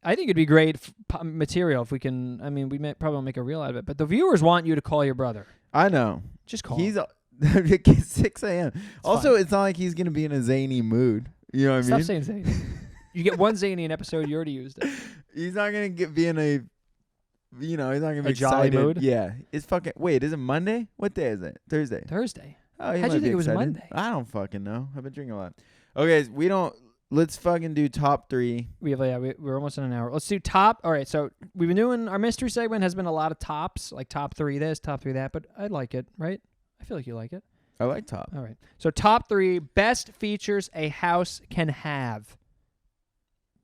I think it'd be great material if we can. I mean, we probably won't make a reel out of it, but the viewers want you to call your brother. I know. Just call He's him. 6 a.m. Also, it's not like he's gonna be in a zany mood. You know what I Stop mean? saying zany. You get one zany an episode, you already used it. He's not gonna be in a. He's not gonna be A jolly excited. mood? Yeah, it's fucking. Wait, is it Monday? What day is it? Thursday. Thursday. Oh, he How'd might you be think it was excited. Monday? I don't fucking know. I've been drinking a lot. Okay, we don't. Let's fucking do top 3. We're almost in an hour. Let's do top. All right, so we've been doing our mystery segment has been a lot of tops, like top 3 this, top 3 that, but I like it, right? I feel like you like it. I like top. All right. So top 3 best features a house can have.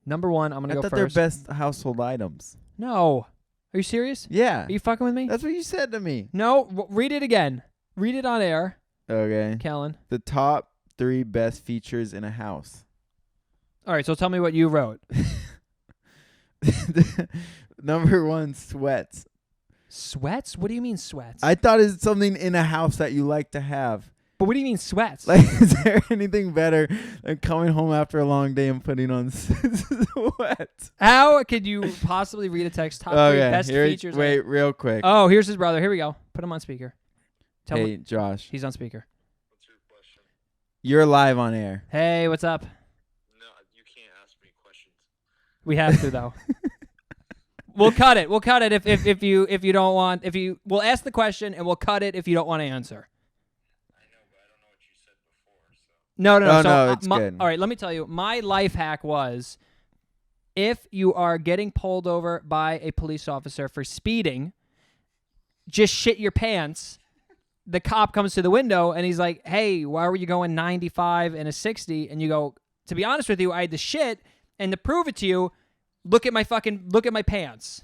Number 1, I'm gonna I go thought first. they're best household items. No. Are you serious? Yeah, Are you fucking with me? that's what you said to me. No. Read it again. Read it on air, Okay, Kellan. the top 3 best features in a house. All right. So tell me what you wrote. Number 1, sweats. Sweats? What do you mean sweats? I thought it's something in a house that you like to have. But what do you mean sweats? Like, is there anything better than coming home after a long day and putting on sweats? How could you possibly read a text top 3 best features? Wait, real quick. Oh, here's his brother. Here we go. Put him on speaker. Tell Hey, him Josh, he's on speaker. What's your question? you're live on air. Hey, what's up? No, you can't ask me questions. We have to though. We'll cut it. We'll cut it if you don't want we'll ask the question and we'll cut it if you don't want to answer. I know, but I don't know what you said before, so. No. Oh, So, no, it's good. All right, let me tell you. My life hack was if you are getting pulled over by a police officer for speeding, just shit your pants. The cop comes to the window and he's like, "Hey, why were you going 95 and a 60?" And you go, "To be honest with you, I had to shit, and to prove it to you, look at my pants."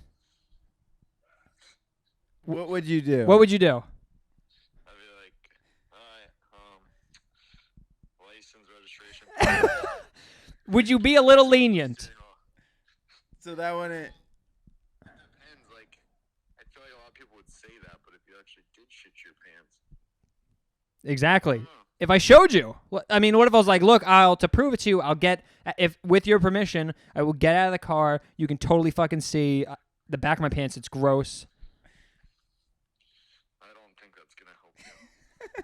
What would you do? What would you do? I'd be like, license, registration. Would you be a little lenient? So that wouldn't. Depends, like, I feel like a lot of people would say that, but if you actually did shit your pants. Exactly. I don't know. If I showed you, I mean, what if I was like, "Look, to prove it to you, I'll get if with your permission, I will get out of the car. You can totally fucking see the back of my pants. It's gross." I don't think that's going to help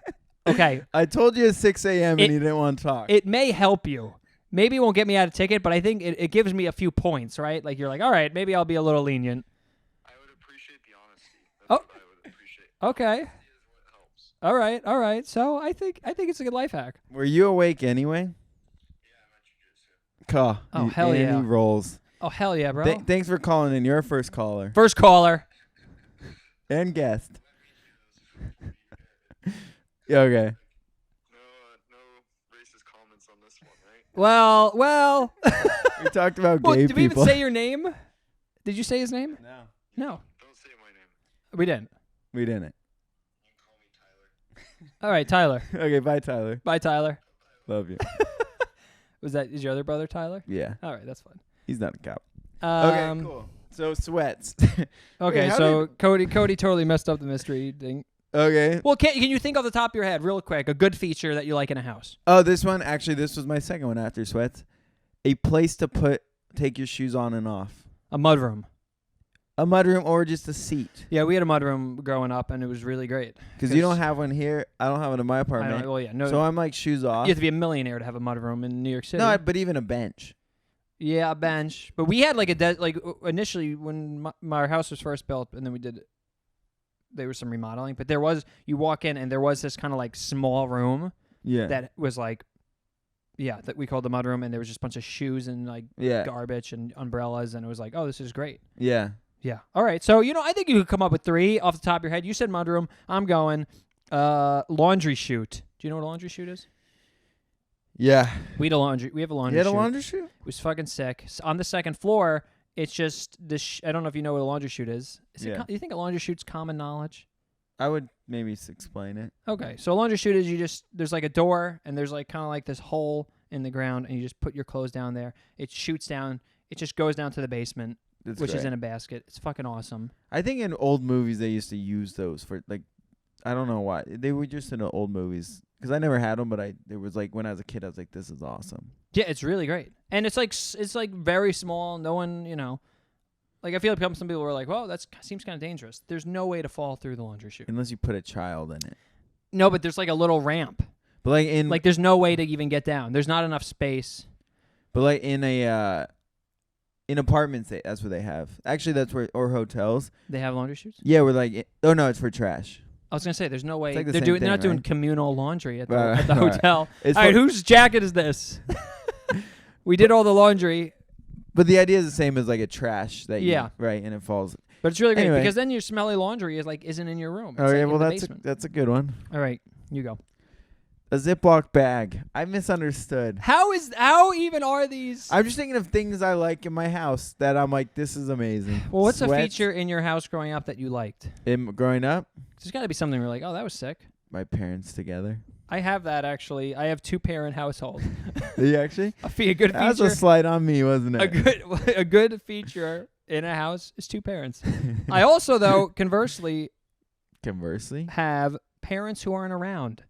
you. Okay, I told you at 6 a.m. It- and you didn't want to talk. it may help you. Maybe it won't get me out of ticket, but I think it gives me a few points, right? Like you're like, all right, maybe I'll be a little lenient. I would appreciate the honesty. That's Oh. what I would appreciate. Okay, Honesty is what helps. all right. So I think it's a good life hack. Were you awake anyway? Yeah, I'm at jujitsu. Oh, hell and yeah. he rolls. Oh hell yeah, bro! Thanks for calling in. You're our first caller First caller. and guest. Yeah, okay. No racist comments on this one, right? Well. We talked about Well, gay did we even people. say your name? Did you say his name? No, No, Don't say my name. we didn't. we didn't. You can call me Tyler. All right, Tyler. Okay, bye, Tyler. Bye, Tyler. Love you. Is your other brother Tyler? Yeah, All right, that's fine. he's not a cop. Okay, Okay, cool. So sweats. Okay, Wait, how so Cody totally messed up the mystery thing. Okay. Well, can you think off the top of your head, real quick, a good feature that you like in a house? Oh, this one actually. This was my second one after sweats. A place to take your shoes on and off. A mudroom. A mudroom or just a seat. Yeah, we had a mudroom growing up, and it was really great. Because you don't have one here. I don't have one in my I apartment. don't, well, yeah, no. So I'm like shoes off. You have to be a millionaire to have a mudroom in New York City. No, but even a bench. Yeah, a bench. But we had like initially when my house was first built, and then there was some remodeling. But you walk in, and there was this kind of like small room Yeah. that was like, yeah, that we called the mudroom, and there was just a bunch of shoes and like yeah. garbage and umbrellas, and it was like, oh, this is great. Yeah. Yeah. All right. So, I think you could come up with 3 off the top of your head. You said mudroom. I'm going laundry chute. Do you know what a laundry chute is? Yeah. We have a laundry You had a chute. laundry chute? It was fucking sick. On the second floor, it's just this. I don't know if you know what a laundry chute is. Yeah. Do you think a laundry chute's common knowledge? I would maybe explain it. Okay. So a laundry chute is there's like a door and there's like kind of like this hole in the ground and you just put your clothes down there. It shoots down. It just goes down to the basement, which is in a basket. It's fucking awesome. I think in old movies they used to use those for like, I don't know why. They were just in the old movies. Because I never had them, but it was like when I was a kid, I was like, this is awesome. Yeah, it's really great. And it's like very small. No one, like I feel like some people were like, well, that seems kind of dangerous. There's no way to fall through the laundry chute. Unless you put a child in it. No, but there's like a little ramp. But like there's no way to even get down. There's not enough space. But like in apartments, that's what they have. Actually, that's where, or hotels. They have laundry chutes? Yeah, we're like, oh no, it's for trash. I was gonna say there's no way like the they're same doing. thing, They're not doing right? communal laundry at the, Right, at the right. hotel. It's All right, for- whose jacket is this? We did all the laundry, But the idea is the same as like a trash that Yeah. right, and it falls. but it's really great Anyway. because then your smelly laundry isn't in your room. It's Oh yeah, like well in the that's basement. that's a good one. All right, you go. A Ziploc bag. I misunderstood. How even are these? I'm just thinking of things I like in my house that I'm like, this is amazing. Well, what's a Sweats. feature in your house growing up that you liked? Growing up? There's got to be something where like, oh, that was sick. My parents together. I have that actually. I have 2-parent household. Did you actually? A good That was a feature. slight on me, wasn't it? A good feature in a house is 2 parents. I also, though, conversely, Conversely, have parents who aren't around.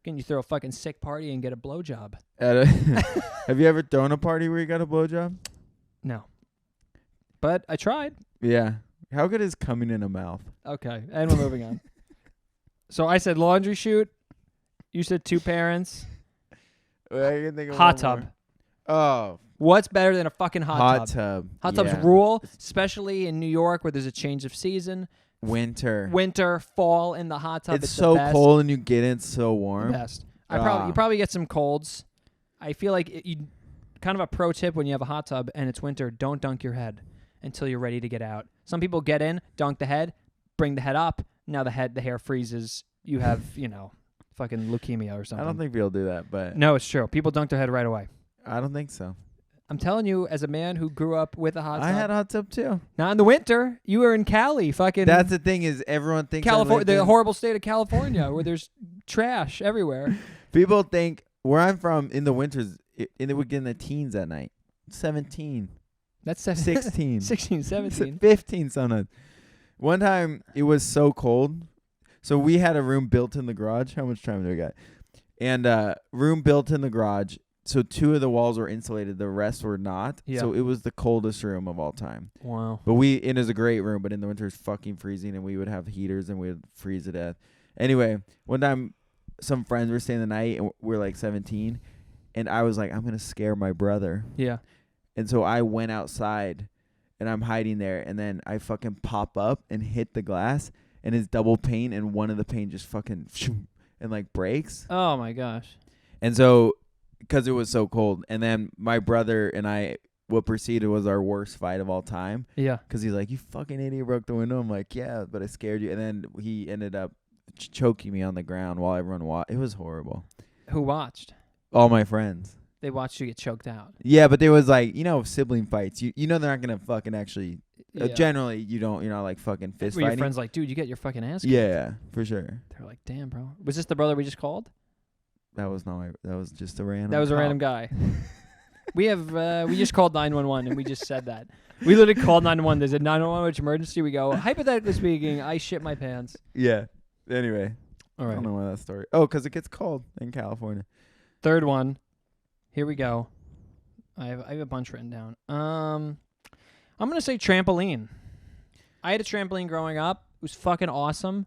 Can you throw a fucking sick party and get a blowjob? have you ever thrown a party where you got a blowjob? No. But I tried. Yeah. How good is coming in a mouth? Okay, and we're moving on. So I said laundry chute. You said 2 parents. Wait, I can think of Hot one tub. more. Oh, What's better than a fucking hot tub? tub. Hot tubs Yeah. rule, especially in New York where there's a change of season. Winter. Winter, fall in the hot tub. It's It's so the best. cold and you get in so The warm. best. You Ah. probably get some colds. I feel like you kind of a pro tip when you have a hot tub and it's winter, don't dunk your head until you're ready to get out. Some people get in, dunk the head, bring the head up. Now the hair freezes. You have, fucking leukemia or something. I don't think people do that, but No, it's true. People dunk their head right away. I don't think so. I'm telling you, as a man who grew up with a hot tub, I had a hot tub too. not in the winter. You were in Cali, fucking That's the thing is everyone thinks I California, lived the in- horrible state of California, where there's trash everywhere. People think where I'm from in the winters, it would get in the teens at night. 17, That's 16, 16, 17. 15 sometimes. One time it was so cold. So we had a room built in the garage. How much time do we got? And room built in the garage. So 2 of the walls were insulated. The rest were not. Yeah. So it was the coldest room of all time. Wow. But it was a great room, but in the winter it's fucking freezing and we would have heaters and we would freeze to death. Anyway, one time some friends were staying the night and we're like 17 and I was like, I'm going to scare my brother. Yeah. And so I went outside and I'm hiding there and then I fucking pop up and hit the glass and it's double pane and one of the pane just fucking and like breaks. Oh my gosh. And so because it was so cold and then my brother and I, what proceeded was our worst fight of all time. Yeah. Because he's like, you fucking idiot, broke the window. I'm like, yeah, but I scared you. And then he ended up choking me on the ground while everyone watched. It was horrible. Who watched? All my friends. They watched you get choked out. Yeah, but there was like, sibling fights. You know they're not going to fucking actually. Yeah. Generally, you're not like fucking fist Were your fighting. friends like, dude, you get your fucking ass kicked? Yeah, for sure. They're like, damn, bro. Was this the brother we just called? That was just a random. That was a cop. random guy. We just called 911 and we just said that. We literally called 911. There's a 911 which emergency. We go, hypothetically speaking, I shit my pants. Yeah. Anyway, All I right. don't know why that story. Oh, because it gets cold in California. Third one. Here we go. I have a bunch written down. I'm gonna say trampoline. I had a trampoline growing up. It was fucking awesome.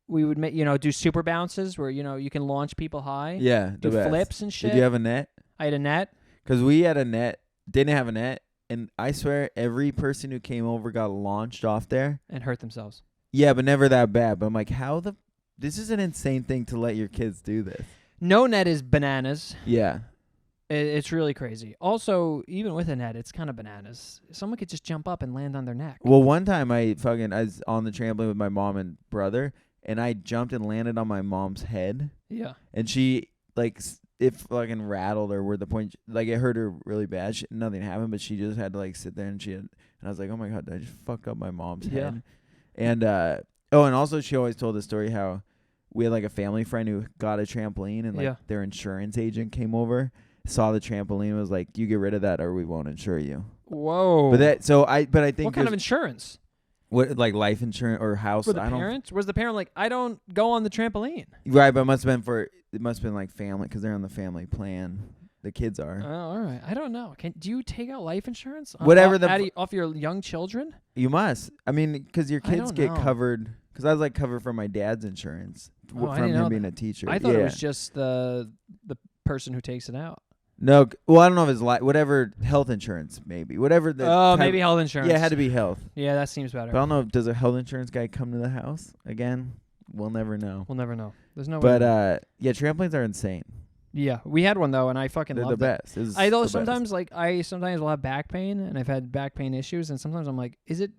We would make do super bounces where you can launch people high. Yeah, the Do best. flips and shit. Did you have a net? I had a net. Because we had a net, didn't have a net, and I swear every person who came over got launched off there. And hurt themselves. Yeah, but never that bad. But I'm like, this is an insane thing to let your kids do this. No net is bananas. Yeah. It's really crazy. Also, even with a net, it's kind of bananas. Someone could just jump up and land on their neck. Well, one time I was on the trampoline with my mom and brother, and I jumped and landed on my mom's head, Yeah. and she like it fucking rattled her. Where the point, like it hurt her really bad. Nothing happened, but she just had to like sit there, and and I was like, oh my god, did I just fuck up my mom's Yeah. head? And and also she always told the story how we had like a family friend who got a trampoline, and like their insurance agent came over, saw the trampoline, and was like, you get rid of that or we won't insure you. Whoa. But I think what kind of insurance? What, like life insurance or house? For the parents? Was the parent like, I don't go on the trampoline? Right, but it must have been like family, because they're on the family plan. The kids are. Oh, all right. I don't know. Do you take out life insurance? Whatever off your young children? You must. I mean, because your kids don't get know. covered. Because I was like covered from my dad's insurance I from didn't know him being that. a teacher. I thought it was just the person who takes it out. No, well, I don't know if it's whatever health insurance, maybe whatever. Maybe health insurance. Yeah, it had to be health. Yeah, that seems better. But I don't know. Does a health insurance guy come to the house again? We'll never know. We'll never know. There's no. But way. yeah, trampolines are insane. Yeah, we had one though, and I fucking They're loved the it. best. I sometimes will have back pain, and I've had back pain issues, and sometimes I'm like, is it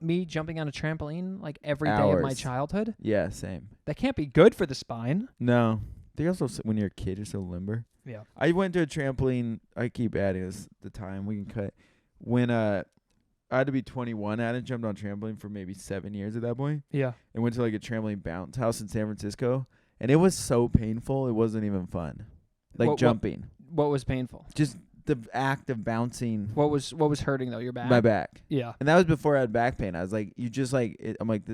me jumping on a trampoline like every day of my childhood? Yeah, same. That can't be good for the spine. No, they also when you're a kid, you're so limber. Yeah. I went to a trampoline. I keep adding this the time we can cut. When I had to be 21, I hadn't jumped on trampoline for maybe 7 years at that point. Yeah. And went to like a trampoline bounce house in San Francisco, and it was so painful. It wasn't even fun. Like jumping. What was painful? Just the act of bouncing. What was hurting though? Your back. My back. Yeah. And that was before I had back pain. I was like, I'm like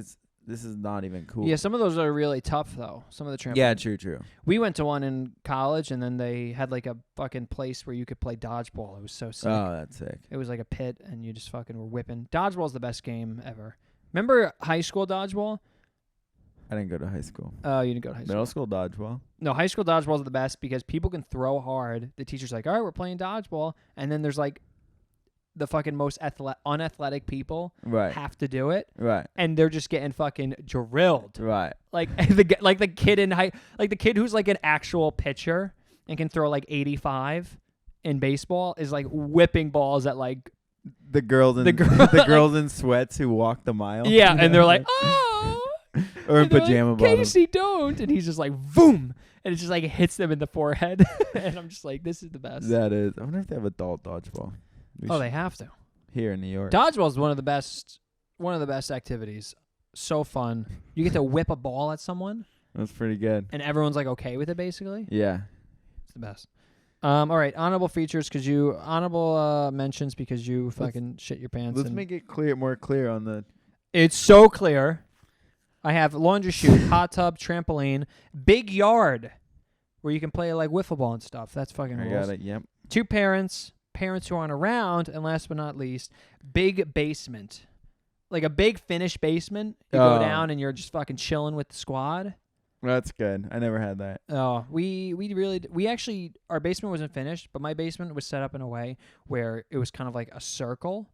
this is not even cool. Yeah, some of those are really tough though. Some of the trampolines. Yeah, true. We went to one in college, and then they had like a fucking place where you could play dodgeball. It was so sick. Oh, that's sick. It was like a pit, and you just fucking were whipping. Dodgeball's the best game ever. Remember high school dodgeball? I didn't go to high school. Oh, you didn't go to high school. Middle school dodgeball. No, high school dodgeball is the best because people can throw hard. The teacher's like, all right, we're playing dodgeball. And then there's like the fucking most unathletic people have to do it. Right. And they're just getting fucking drilled. Right. Like the kid in the kid who's like an actual pitcher and can throw like 85 in baseball is like whipping balls at like the girls in girls in sweats who walk the mile. Yeah, and they're like, oh. Or in pajama bottoms. Casey, don't. And he's just like, boom. And it just like hits them in the forehead. And I'm just like, this is the best. That is. I wonder if they have adult dodgeball. They have to. Here in New York. Dodgeball is one of the best activities. So fun. You get to whip a ball at someone. That's pretty good. And everyone's like okay with it basically. Yeah. It's the best. All right, honorable features honorable mentions because you fucking shit your pants. Let's make it more clear on the. It's so clear. I have laundry chute, hot tub, trampoline, big yard where you can play like wiffle ball and stuff. That's fucking rules. I got it. Yep. 2 parents who aren't around, and last but not least, big basement. Like a big finished basement. You go down and you're just fucking chilling with the squad. That's good. I never had that. Oh, we actually, our basement wasn't finished, but my basement was set up in a way where it was kind of like a circle.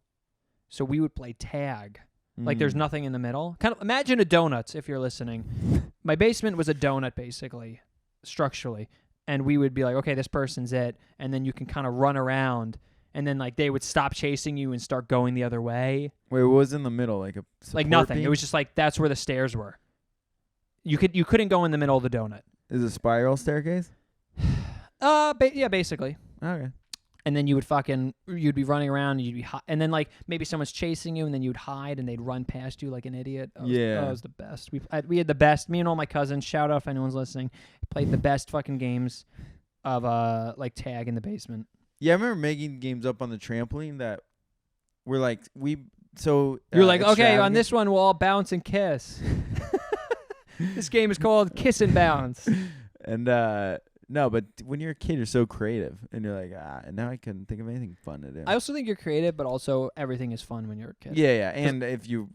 So we would play tag. Like there's nothing in the middle. Kind of imagine a donut if you're listening. My basement was a donut basically, structurally. And we would be like, okay, this person's it. And then you can kind of run around. And then like they would stop chasing you and start going the other way. Wait, what was in the middle? Like a like nothing. beam? It was just like that's where the stairs were. You couldn't go in the middle of the donut. Is it a spiral staircase? Yeah, basically. Okay. And then you'd be running around, and you'd be and then like maybe someone's chasing you, and then you'd hide, and they'd run past you like an idiot. It was the best. We had the best. Me and all my cousins. Shout out if anyone's listening. Played the best fucking games of like tag in the basement. Yeah, I remember making games up on the trampoline that were like you're like, okay, on this one we'll all bounce and kiss. This game is called Kiss and Bounce. And no, but when you're a kid, you're so creative, and you're like, and now I couldn't think of anything fun to do. I also think you're creative, but also everything is fun when you're a kid. Yeah, and if you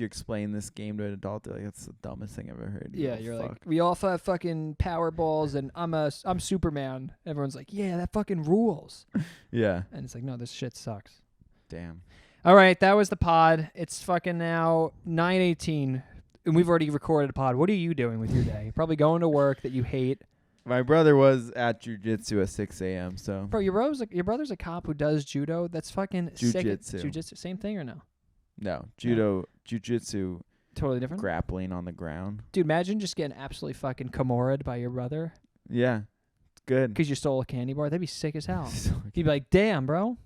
explain this game to an adult, they're like, that's the dumbest thing I've ever heard. Yeah, you're like, we all have fucking power balls, and I'm Superman. Everyone's like, yeah, that fucking rules. Yeah. And it's like, no, this shit sucks. Damn. All right, that was the pod. It's fucking now 9:18, and we've already recorded a pod. What are you doing with your day? Probably going to work that you hate. My brother was at jujitsu at 6 a.m. So Bro, your brother's a cop who does judo. That's fucking sick. Jujitsu. Jujitsu, same thing or no? no jujitsu, Totally different. grappling on the ground. Dude, imagine just getting absolutely fucking Kimura'd by your brother Yeah, it's good. because you stole a candy bar. That'd be sick as hell. So He'd be like, "Damn, bro."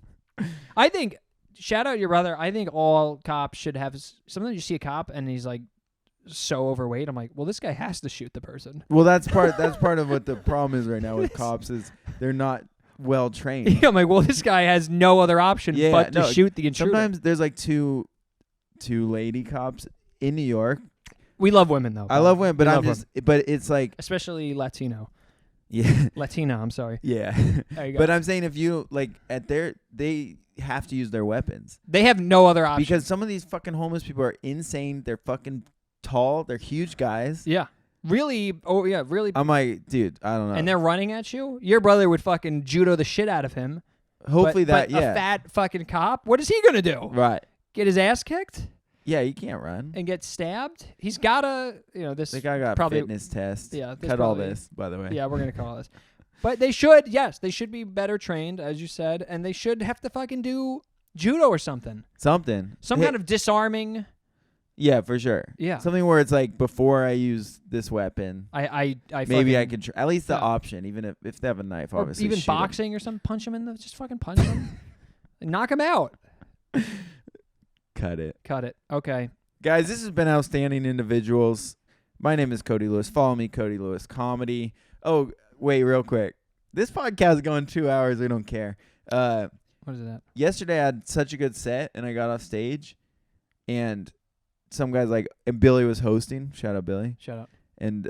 I think. Shout out your brother. I think all cops should have. Sometimes you see a cop and he's like so overweight. I'm like, well, this guy has to shoot the person. well, that's part of what the problem is right now with cops is they're not well trained. I'm like, well, this guy has no other option Yeah, but to no, shoot the intruder. Sometimes there's like two lady cops in New York. We love women though. I love women, but We I'm love just but it's like especially Latino. yeah. Latina, I'm sorry. Yeah. There you go. But I'm saying if you like they have to use their weapons. They have no other option. Because some of these fucking homeless people are insane. They're fucking tall. They're huge guys. yeah. Really, really. I'm like, dude, I don't know. And they're running at you. Your brother would fucking judo the shit out of him. Hopefully but yeah. a fat fucking cop, what is he going to do? Right. Get his ass kicked Yeah, you can't run. and get stabbed? He's got to, this. The guy got probably- fitness test. Yeah, this Cut all probably- this, by the way. Yeah, we're going to call this. But they should, yes, they should be better trained, as you said, and they should have to fucking do judo or something. Something. Some kind of disarming. Yeah, for sure. Yeah. Something where it's like before I use this weapon, I maybe fucking, I could at least the yeah. option, even if they have a knife, or obviously. even shoot 'em. boxing or something. Punch him in the, just fucking punch him. Knock him out. Cut it. Cut it. Okay. Guys, this has been Outstanding Individuals. My name is Cody Lewis. Follow me, Cody Lewis Comedy. Oh, wait, real quick. This podcast is going 2 hours. I don't care. What is that? Yesterday I had such a good set, and I got off stage, and some guy's like, and Billy was hosting. Shout out Billy. Shut up. And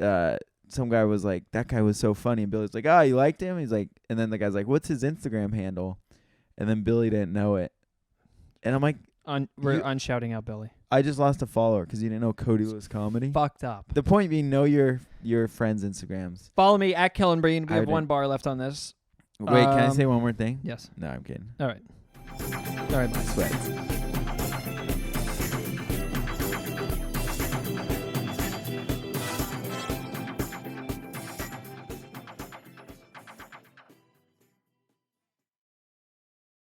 some guy was like, that guy was so funny. And Billy's like, oh, you liked him? He's like, and then the guy's like, what's his Instagram handle? And then Billy didn't know it. And I'm like, We're unshouting out Billy. I just lost a follower because you didn't know Cody Lewis Comedy. Fucked up. The point being, know your friends' Instagrams. Follow me at Kellan Breen. We I have one didn't. bar left on this. Wait, can I Um, say one more thing? Yes. No, I'm kidding. All right. All right. Bye. Sweats.